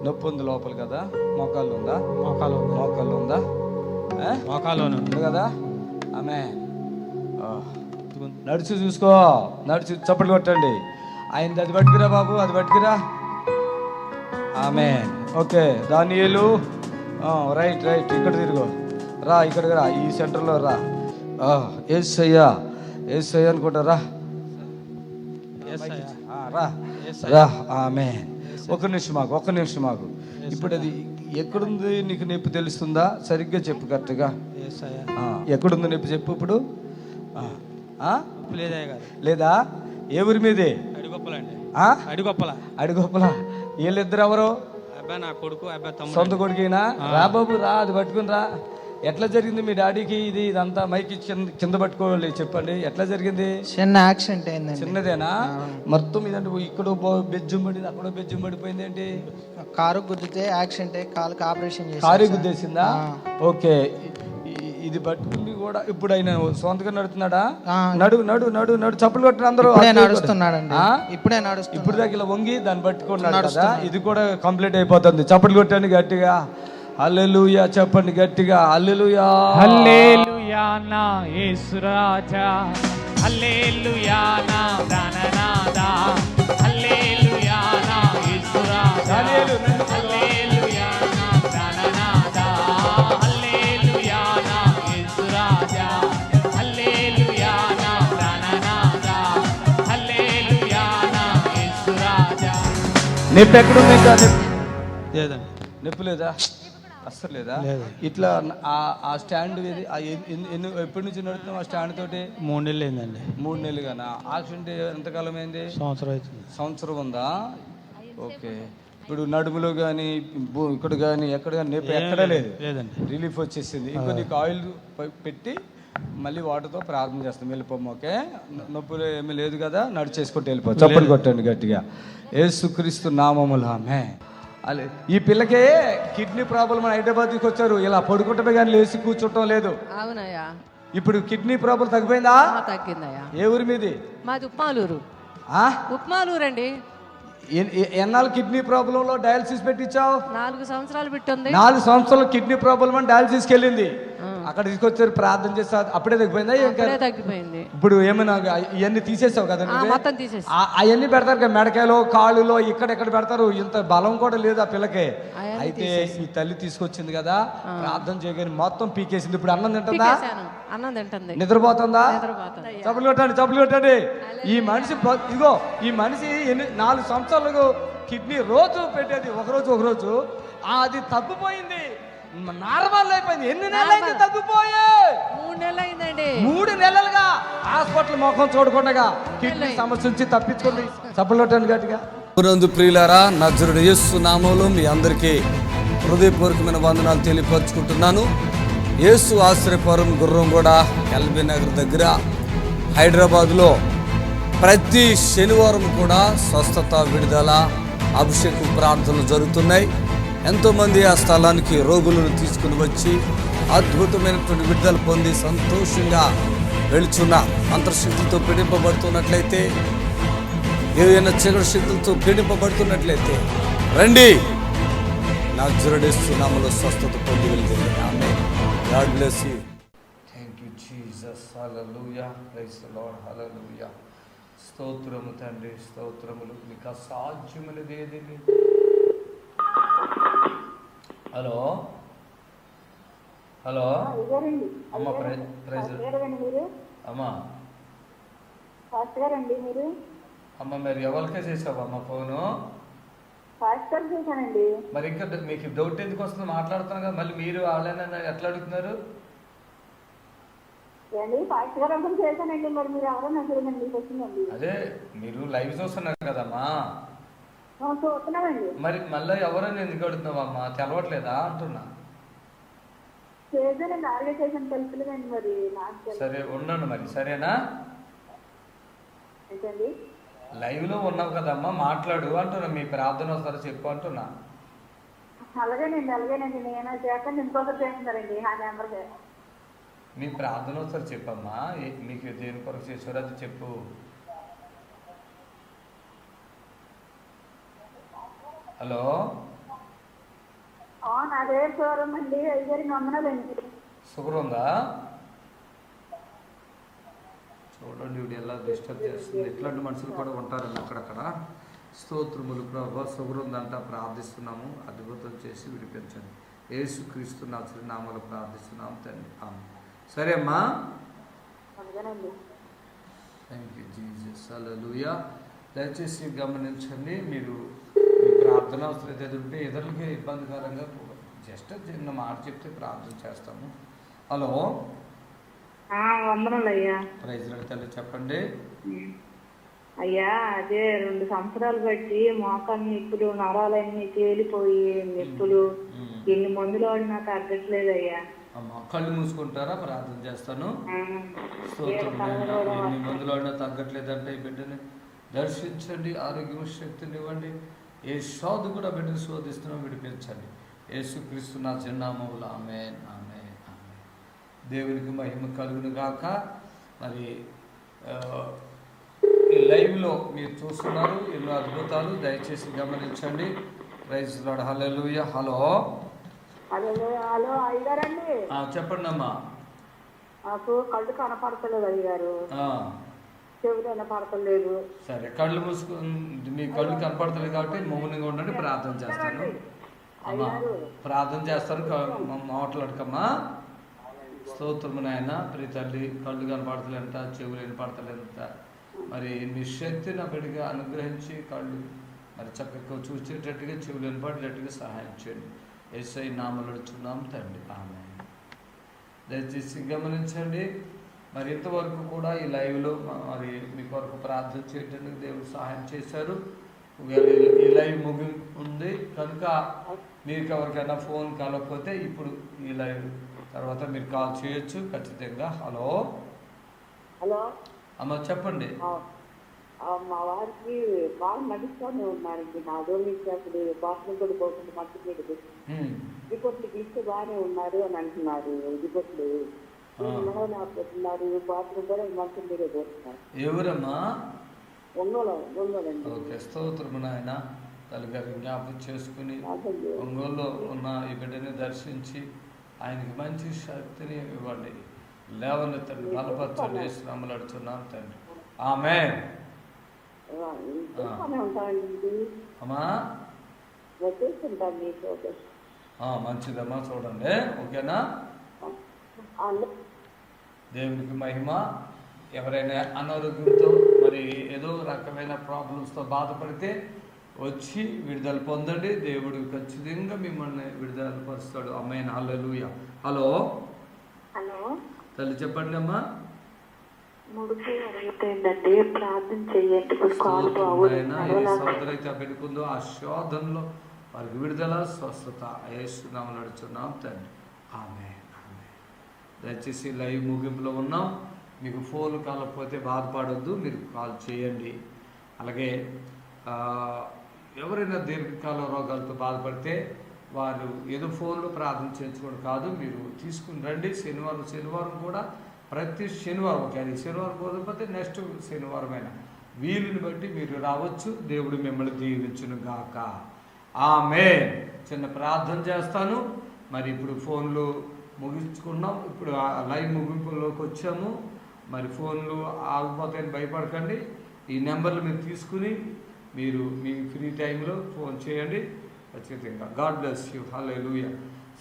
నొప్పి ఉంది లోపల కదా? మోకాళ్ళు ఉందా? మోకాళ్ళు ఉందా? మోకాళ్ళు ఉంది కదా? ఆమేన్. నడుచు చూసుకో, నడుచు చప్పట్లు కొట్టండి. ఆయనది అది పట్టుకురా బాబు, అది పట్టుకురా. ఆమేన్. ఓకే దానియేలు, రైట్ రైట్, ఇక్కడ తిరుగు రా, ఇక్కడికి రా, ఈ సెంటర్లో రా. యేసయ్యా యేసయ్యా అనుకుంటా, రా రా రా. ఆమేన్. ఒక్క నిమిషం మాకు. ఇప్పుడు అది ఎక్కడుంది నీకు? నొప్పి తెలుస్తుందా? సరిగ్గా చెప్పు కరెక్ట్గా. ఎక్కడుంది నొప్పి చెప్పు ఇప్పుడు. లేదా? ఏ ఊరి మీదే? అడిగొప్పల. వీళ్ళిద్దరు ఎవరు? నా కొడుకు, సొంత కొడుకేనా? రా బాబు రా, అది పట్టుకుని రా. ఎట్లా జరిగింది మీ డాడీకి ఇదంతా? మైకి కింద పట్టుకోవాలి, చెప్పండి ఎట్లా జరిగింది? చిన్న యాక్సిడెంట్ అయింది. చిన్నదేనా? మొత్తం ఇదంటే ఇక్కడ బెజ్జం పడింది, అక్కడ బెజ్జం పడిపోయింది. ఏంటి? కారు గుద్దితే యాక్సిడెంట్ అయ్యి కాలుకి ఆపరేషన్ చేసి. కారు గుద్దేసిందా? ఓకే. ఇది పట్టుకుని కూడా ఇప్పుడు ఆయన సొంతగా నడుతున్నాడా? నడు నడు నడు నడు చప్పులు కొట్టిన అందరూ. నడుస్తున్నాడండి, ఇప్పుడే నడుస్తున్నాడు. ఇప్పుడు దాకా ఇలా వంగి దాన్ని పట్టుకున్నాడు కదా. ఇది కూడా కంప్లీట్ అయిపోతుంది. చప్పులు కొట్టండి గట్టిగా. హల్లెలూయా చెప్పండి గట్టిగా. హల్లెలూయా హల్లెలూయా నా యేసు రాజా, హల్లెలూయా నా ప్రాణనాథా, హల్లెలూయా నా యేసు రాజా, హల్లెలూయా నా ప్రాణనాథా, హల్లెలూయా నా యేసు రాజా, హల్లెలూయా నా ప్రాణనాథా, హల్లెలూయా నా యేసు రాజా. నొప్పి ఎక్కడుంది? ఇంకా లేదండి. నొప్పి లేదా? అస్సలు లేదా? ఇట్లా ఆ స్టాండ్ ఎప్పటి నుంచి నడుతున్నాం? ఆ స్టాండ్ తోటి 3 నెలలు అయిందండి. 3 నెలలుగానా? యాక్సిడెంట్ ఎంతకాలం అయింది? సంవత్సరం ఉందా? ఓకే. ఇప్పుడు నడుములో కానీ ఇక్కడ కానీ ఎక్కడ కానీ నొప్పి ఎక్కడా లేదండి. రిలీఫ్ వచ్చేసింది. ఇంకా నీకు ఆయిల్ పెట్టి మళ్ళీ వాటర్తో ప్రార్థన చేస్తాం, వెళ్ళిపోము. ఓకే, నొప్పులు ఏమీ లేదు కదా? నడిచేసుకుంటూ వెళ్ళిపో. చప్పట్లు కొట్టండి గట్టిగా. యేసుక్రీస్తు నామములో ఆమేన్. ఈ పిల్లకే కిడ్నీ ప్రాబ్లం అని హైదరాబాద్కి వచ్చారు. ఇలా పడుకుంటే కానీ లేచి కూర్చోటం లేదు. అవునయ్యా. ఇప్పుడు కిడ్నీ ప్రాబ్లం తగ్గిపోయిందా? తగ్గిందయ్యా. ఏ ఊరి మీది? మాది ఉప్మాలూరు. ఉప్మాలూరు అండి. ఎన్నాళ్ళు కిడ్నీ ప్రాబ్లంలో డయాలసిస్ పెట్టించావు? 4 సంవత్సరాలు పెట్టింది. 4 సంవత్సరాలు కిడ్నీ ప్రాబ్లం అని డయాలసిస్కి వెళ్ళింది. అక్కడ తీసుకొచ్చారు, ప్రార్థన చేస్తా, అప్పుడే తగ్గిపోయిందా? తగ్గిపోయింది. ఇప్పుడు ఏమైనా ఇవన్నీ తీసేసావు కదా? మొత్తం తీసేసి అవన్నీ పెడతారు కదా, మెడకాయలో కాళ్ళులో ఇక్కడ పెడతారు. ఇంత బలం కూడా లేదు ఆ పిల్లకి. అయితే ఈ తల్లి తీసుకొచ్చింది కదా, ప్రార్థన చేయగానే మొత్తం పీకేసింది. ఇప్పుడు అన్నం తింటుందా? అన్నం తింటుంది. నిద్రపోతుందా? చప్పులు కొట్టండి. ఈ మనిషి ఇదిగో, ఈ మనిషి 4 సంవత్సరాలకు కిడ్నీ రోజు పెట్టేది, ఒకరోజు అది తగ్గిపోయింది, నార్మల్ అయిపోయింది. ఎన్ని నెలలైంది తగ్గిపోయి? 3 నెలలు అయిందండి. 3 నెలలుగా హాస్పిటల్ ముఖం చూడకుండా కిడ్నీ సమస్య నుంచి తప్పించుకోండి. చప్పట్లు కొట్టండి గట్టిగా. ప్రియులారా, నజరుడు యేసు నామములో మీ అందరికీ హృదయపూర్వకమైన వందనాలు తెలియపరుచుకుంటున్నాను. యేసు ఆశ్రయపురం గుర్రంగూడ ఎల్బీ నగర్ దగ్గర హైదరాబాద్లో ప్రతి శనివారం కూడా స్వస్థత, విడుదల, అభిషేకం ప్రార్థనలు జరుగుతున్నాయి. ఎంతోమంది ఆ స్థలానికి రోగులను తీసుకుని వచ్చి అద్భుతమైనటువంటి విడుదల పొంది సంతోషంగా వెళుచున్న అంతర్శక్తులతో పీడింపబడుతున్నట్లయితే, ఏదైనా చీకటి శక్తులతో పీడింపబడుతున్నట్లయితే రండి, నజరేయుడు యేసు నామములో స్వస్థత పొంది వెళ్తుంది. ఆమేన్. God bless you. Thank you Jesus. హల్లెలూయా. Praise the lord. హల్లెలూయా. స్తోత్రము తండ్రి, స్తోత్రములు. నీకు అసాధ్యమైనది ఏదీ లేదు. హలో అమ్మ, ప్రైజ్ అమ్మా. అమ్మ మరి ఎవరికే చేసావమ్మా ఫోను? మరి ఇంకా మీకు డౌట్ ఎందుకు వస్తుంది? మాట్లాడుతున్నాను కదా, మళ్ళీ మీరు వాళ్ళైనా ఎట్లా అడుగుతున్నారు? అదే మీరు లైవ్ చూస్తున్నారు కదమ్మా, మరి మళ్ళీ ఎవరైనా ఎందుకు అడుగుతున్నావమ్మా? తెలవట్లేదా అంటున్నా. చేద్దానండి ఆర్గనైజేషన్ తెలుసులేదండి మరి నాకు తెలుసు. సరే ఉండండి మరి, సరేనా? ఏంటండి? లైవ్లో ఉన్నావు కదమ్మా, మాట్లాడు అంటున్నా. మీ ప్రార్థన వస్తారో చెప్పు అంటున్నా. అలాగేనండి నేను చేస్తాను, ఇంకొకరు చేస్తున్నారండి ఆ నెంబర్కి. మీ ప్రార్థన వస్తారు చెప్పమ్మా. మీకు దేని కొరకు చేసారో అది చెప్పు. హలో, నా పేరు షోరూమ్ అండి, 5 వందనాలండి. షుగర్ ఉందా? చూడండి వీడు ఎలా డిస్టర్బ్ చేస్తుంది. ఇట్లాంటి మనుషులు కూడా ఉంటారండి అక్కడక్కడ. స్తోత్రములు ప్రభా, షుగర్ ఉందంట, ప్రార్థిస్తున్నాము, అద్భుతం చేసి విడిపించండి. యేసుక్రీస్తు నామములో ప్రార్థిస్తున్నాము తండ్రి, ఆమేన్. సరే అమ్మా, థ్యాంక్ యూ జీసస్, హల్లెలూయా. దయచేసి గమనించండి, మీరు మీ ప్రార్థన అవసరం ఏదైతే ఉంటే ఇతరులకి ఇబ్బందికరంగా జస్ట్ చిన్న మాట చెప్తే ప్రార్థన చేస్తాము. హలో, వందనాలయ్యా. ప్రైజ్ తల్లి చెప్పండి. అయ్యా, అదే 2 సంవత్సరాలు బట్టి మోకాలు నిప్పులు, నరాలన్నీ తేలిపోయి నిప్పులు, ఎన్ని మందులు వాడినా తగ్గట్లేదయ్యా. అమ్మా కళ్ళు మూసుకుంటారా? ప్రార్థన చేస్తాను. ఎన్ని మందులు వాడినా తగ్గట్లేదంటే ఈ బిడ్డని దర్శించండి, ఆరోగ్యం శక్తిని ఇవ్వండి. ఏ శోధ కూడా బిడ్డను శోధిస్తున్నాం, విడిపించండి. యేసుక్రీస్తు నా చిరునామములో, ఆమేన్, ఆమేన్, ఆమేన్. దేవునికి మహిమ కలుగును గాక. మరి ఈ లైవ్లో మీరు చూస్తున్నారు ఎన్నో అద్భుతాలు, దయచేసి గమనించండి. ప్రైజ్ లార్డ్, హల్లెలూయా. హలో, హలో అయ్యగారండి. చెప్పండి అమ్మా. నాకు కళ్ళు కనపడతలేదు అయ్యగారు, చెవులు కనపడతలేదు. సరే, కళ్ళు మూసుకుని మీ కళ్ళు కనపడతలేదు కాబట్టి మౌనంగా ఉండండి, ప్రార్థన చేస్తాను. అమ్మా ప్రార్థన చేస్తాను, మాట్లాడకమ్మా. స్తోత్రము నాయన. ప్రియ తల్లి, కళ్ళు కనపడతలేంట, చెవులు వినపడతలేంట. మరి మీ శక్తి నా బిడ్డగా అనుగ్రహించి కళ్ళు మరి చక్కగా చూసేటట్టుగా, చెవులు వినపడేటట్టుగా సహాయం చేయండి. యేసయ్య నామములో అడుగుచున్నాం తండ్రి, ఆమేన్. దయచేసి గమనించండి, మరి ఇంతవరకు కూడా ఈ లైవ్లో మరి మీ కొరకు ప్రార్థన చేయడానికి దేవుడు సహాయం చేశారు. ఈ లైవ్ ముగింపు ఉంది కనుక మీకు ఎవరికైనా ఫోన్ కలవకపోతే ఇప్పుడు ఈ లైవ్ తర్వాత మీరు కాల్ చేయొచ్చు ఖచ్చితంగా. హలో, హలో అమ్మ చెప్పండి. మా వారికి బాగా నడుస్తూనే ఉన్నారండి. నా రోజు అప్పుడు బాత్రూమ్ కూడా పోకుండా మట్టి మీద రిపోర్ట్లు ఇస్తే బాగానే ఉన్నారు అని అంటున్నారు. రిపోర్ట్లు బాత్రూమ్ కూడా మంచి మీద పోతున్నారు. ఎవరమ్మా? ఒంగోలండి. ఓకే, స్తోత్రము నాయన. తల్లిగారి జ్ఞాపకం చేసుకుని ఒంగోలులో ఉన్న ఈ బిడ్డని దర్శించి ఆయనకి మంచి శక్తిని ఇవ్వండి, లేవనెత్తండి, బలపరచండి. శ్రమలు అడుగుతున్నాను తండ్రి, ఆమేన్. అమ్మా మంచిదమ్మా, చూడండి. ఓకేనా? దేవునికి మహిమ. ఎవరైనా అనారోగ్యంతో మరి ఏదో రకమైన ప్రాబ్లమ్స్తో బాధపడితే వచ్చి విడుదల పొందండి. దేవుడు ఖచ్చితంగా మిమ్మల్ని విడుదల పరుస్తాడు. ఆమేన్, హల్లెలూయా. హలో, హలో తల్లి చెప్పండి అమ్మా. ప్రార్థన చేయండి. సోదరైతే పెట్టుకుందో ఆ శోధనలో వారికి విడుదల, స్వస్థత యేసునామములో అడుగుచున్నాం తండ్రి, ఆమేన్, ఆమేన్. దయచేసి లైవ్ ముగింపులో ఉన్నాం. మీకు ఫోన్ కాలకపోతే బాధపడొద్దు, మీరు కాల్ చేయండి. అలాగే ఎవరైనా దీర్ఘకాల రోగాలతో బాధపడితే వారు ఏదో ఫోన్లో ప్రార్థన చేయించుకోవడం కాదు, మీరు తీసుకుని రండి. శనివారం కూడా ప్రతి శనివారం, ఒకవేళ శనివారం పోకపోతే నెక్స్ట్ శనివారం అయినా వీలుని బట్టి మీరు రావచ్చు. దేవుడు మిమ్మల్ని దీవించును గాక, ఆమేన్. చిన్న ప్రార్థన చేస్తాను. మరి ఇప్పుడు ఫోన్లు ముగించుకున్నాం, ఇప్పుడు లైవ్ ముగింపులోకి వచ్చాము. మరి ఫోన్లు ఆగిపోతాయని భయపడకండి. ఈ నెంబర్లు మీరు తీసుకుని మీరు మీ ఫ్రీ టైంలో ఫోన్ చేయండి ఖచ్చితంగా. గాడ్ బ్లెస్ యూ, హల్లెలూయా.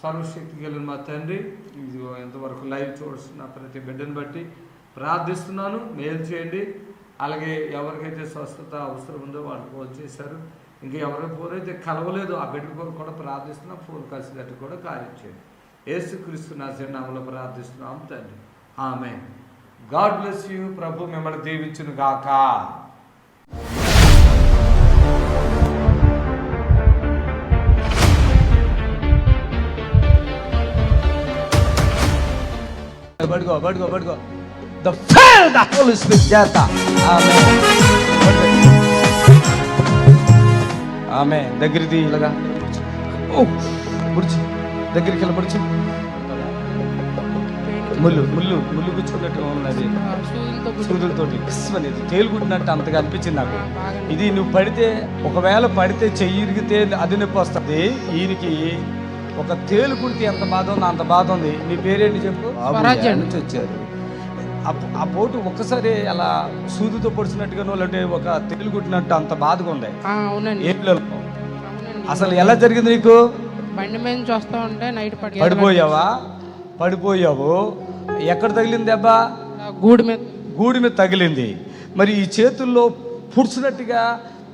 సర్వశక్తి కలిగిన మా తండ్రి, ఇది ఎంతవరకు లైవ్ చూస్తున్న ప్రతి బిడ్డను బట్టి ప్రార్థిస్తున్నాను, మేలు చేయండి. అలాగే ఎవరికైతే స్వస్థత అవసరం ఉందో వాళ్ళు ఫోన్ చేశారు. ఇంకా ఎవరికి ఫోన్ అయితే కలవలేదు, ఆ బిడ్డ కొరకు కూడా ప్రార్థిస్తున్నాం. ఫోన్ కలిసినట్టు కూడా కార్యం చేయండి. యేసుక్రీస్తు నామములో ప్రార్థిస్తున్నాం తండ్రి, ఆమేన్. God bless you. ప్రభు మిమ్మల్ని దీవించును గాక. పడుకో పడుకో పడుకో. The fill the Holy Spirit చేత. ఆమేన్. ఆమేన్. దగ్గరికి ఇలాగా పుడిచి దగ్గరికి వెళ్ళి పుడిచి. ముళ్ళు ముళ్ళు ముళ్ళు కూర్చున్నట్టు ఉన్నది, సూదులతోటి అనేది తేలుకుంటున్నట్టు అంతగా అనిపించింది నాకు. ఇది నువ్వు పడితే, ఒకవేళ పడితే చెయ్యి ఇరిగితే అది నొప్పి వస్తుంది. ఈయనకి ఒక తేలు కుడితే ఎంత బాధ ఉందో అంత బాధ ఉంది. నీ పేరేంటి చెప్పు? నుంచి వచ్చారు. ఆ పోటు ఒక్కసారి అలా సూదుతో పొడిచినట్టుగా అంటే ఒక తేలు కుట్టినట్టు అంత బాధగా ఉంది. అసలు ఎలా జరిగింది నీకు? బండి మీద నుంచి వస్తా ఉంటే నైట్ పడిపోయావా? పడిపోయావు. ఎక్కడ తగిలింది దెబ్బ? గూడి మీద. గూడి మీద తగిలింది. మరి ఈ చేతుల్లో పుడిచినట్టుగా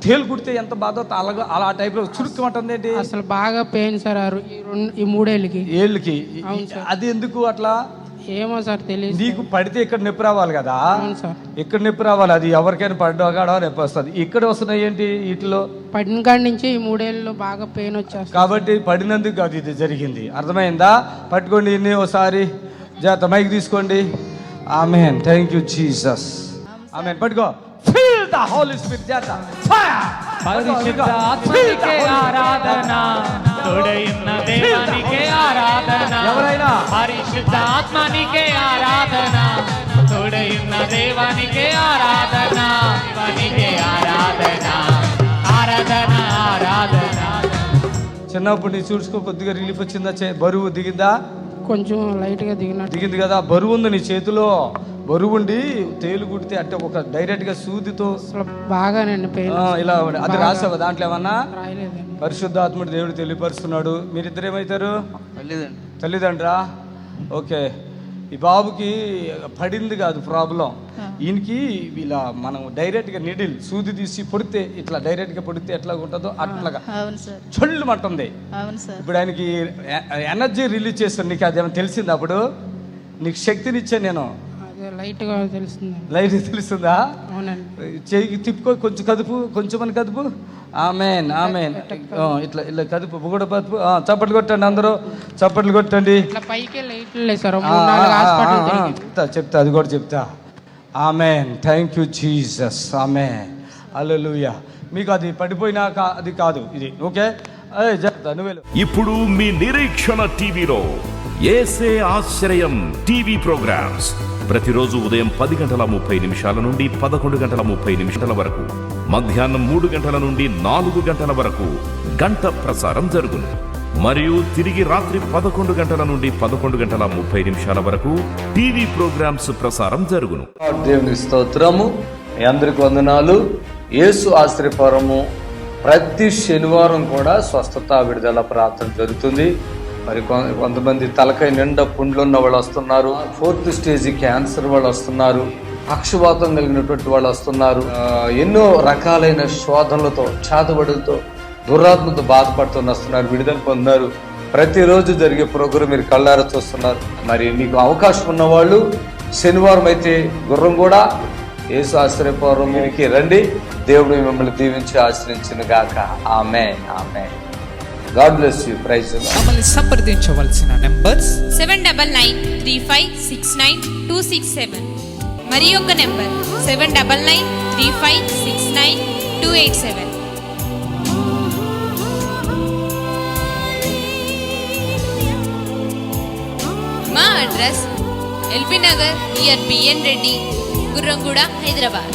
తేలు కుడితే ఎంత బాధ, అలాగా అలా టైప్లో చురుక్కుమంటుంది ఏంటి? అసలు బాగా పెయిన్ సార్ ఈ 3 ఏళ్ళకి. అది ఎందుకు అట్లా? ఏమో సార్ తెలియదు. నీకు పడితే ఇక్కడ నొప్పి రావాలి కదా, ఇక్కడ నొప్పి రావాలి. అది ఎవరికైనా పడ్డా నొప్పి వస్తుంది. ఇక్కడ వస్తున్నాయి ఏంటి? వీటిలో పడిన కాడి నుంచి ఈ 3 ఏళ్ళు బాగా పెయిన్ వచ్చేస్తుంది. కాబట్టి పడినందుకు అది ఇది జరిగింది. అర్థమైందా? పట్టుకోండి ఇన్ని ఒకసారి జాత మైక్ తీసుకోండి. ఆమేన్. Thank you Jesus. ఆమేన్. పట్టుకో. ఫీల్ ద హోలీ స్పిరిట్ జాత. పరిశుద్ధ ఆత్మనికే ఆరాధన, తోడైన దేవానికే ఆరాధన. ఎవరైనా పరిశుద్ధ ఆత్మనికే ఆరాధన, తోడైన దేవానికే ఆరాధన. దేవానికే ఆరాధన, ఆరాధన ఆరాధన. చిన్నప్పుడు నీ చూసుకో, కొద్దిగా రిలీఫ్ వచ్చిందా? బరువు దిగిందా? కొంచెం లైట్గా దిగింది కదా. బరువు ఉంది నీ చేతిలో. బరువు ఉండి తేలు కుడితే అంటే ఒక డైరెక్ట్ గా సూదితో బాగానండి పెయిన్ ఇలా అది రాసావా? దాంట్లో ఏమన్నా? రాయలేదండి. పరిశుద్ధాత్ముడు దేవుడు తెలియపరుస్తున్నాడు. మీరిద్దరు ఏమవుతారు? తల్లిదండ్రా. ఓకే. ఈ బాబుకి పడింది కాదు ప్రాబ్లం, ఈయనకి ఇలా మనం డైరెక్ట్గా నీడిల్ సూది తీసి పొడితే ఇట్లా డైరెక్ట్గా పొడితే ఎట్లా ఉంటుందో అట్లాగా చొల్లు మంటుంది. ఇప్పుడు ఆయనకి ఎనర్జీ రిలీజ్ చేస్తాను. నీకు అదేమో తెలిసింది? అప్పుడు నీకు శక్తినిచ్చాను నేను. లైట్గా తెలుస్తుంది. లైట్ తెలుస్తుందా? అవునండి. చేయి తిప్పుకో, కొంచెం కదుపు, కొంచెం అని కదుపు. ఆమేన్ ఆమేన్. ఇట్లా ఇలా కదుపు, బుగడ కదుపు. చప్పట్లు కొట్టండి అందరూ, చప్పట్లు కొట్టండి. చెప్తా, అది కూడా చెప్తా. ఆమేన్. Thank you Jesus. ఆమేన్. హల్లెలూయా. మీకు అది పడిపోయినాక అది కాదు ఇది. ఓకే. ఇప్పుడు మీ నిరీక్షణ టీవీలో యేసే ఆశ్రయం టీవీ ప్రోగ్రామ్స్ ప్రతిరోజు ఉదయం 10:30 నుండి 11:30 వరకు, మధ్యాహ్నం 3 గంటల నుండి 4 గంటల వరకు గంట ప్రసారం జరుగును. మరియు తిరిగి రాత్రి 11 గంటల నుండి 11:30 వరకు టీవీ ప్రోగ్రామ్స్ ప్రసారం జరుగును. దేవుని స్తోత్రము. మీ అందరికి వందనాలు. యేసు ఆశ్రయపురము ప్రతి శనివారం కూడా స్వస్థత విడుదల ప్రార్థన జరుగుతుంది. మరి కొంతమంది తలకాయ నిండా పుండ్లు ఉన్న వాళ్ళు వస్తున్నారు, 4th స్టేజ్ క్యాన్సర్ వాళ్ళు వస్తున్నారు, పక్షవాతం కలిగినటువంటి వాళ్ళు వస్తున్నారు, ఎన్నో రకాలైన శోధనలతో, చేతబడులతో, దురాత్మతో బాధపడుతూ వస్తున్నారు, విడుదల పొందారు. ప్రతిరోజు జరిగే ప్రోగ్రాం మీరు కళ్ళారా చూస్తున్నారు. మరి మీకు అవకాశం ఉన్నవాళ్ళు శనివారం అయితే గుర్రం కూడా యేసు ఆశ్రయపురంకి రండి. దేవుడు మిమ్మల్ని దీవించి ఆశ్రయించును గాక. ఆమేన్ ఆమేన్. God bless you. Praise the Lord. మమ్మల్ని సంప్రదించవలసిన నంబర్స్ 7993569267 మరి యొక్క నంబర్ 7993569287. మా address LB Nagar near BN Reddy, Gurramguda, Hyderabad.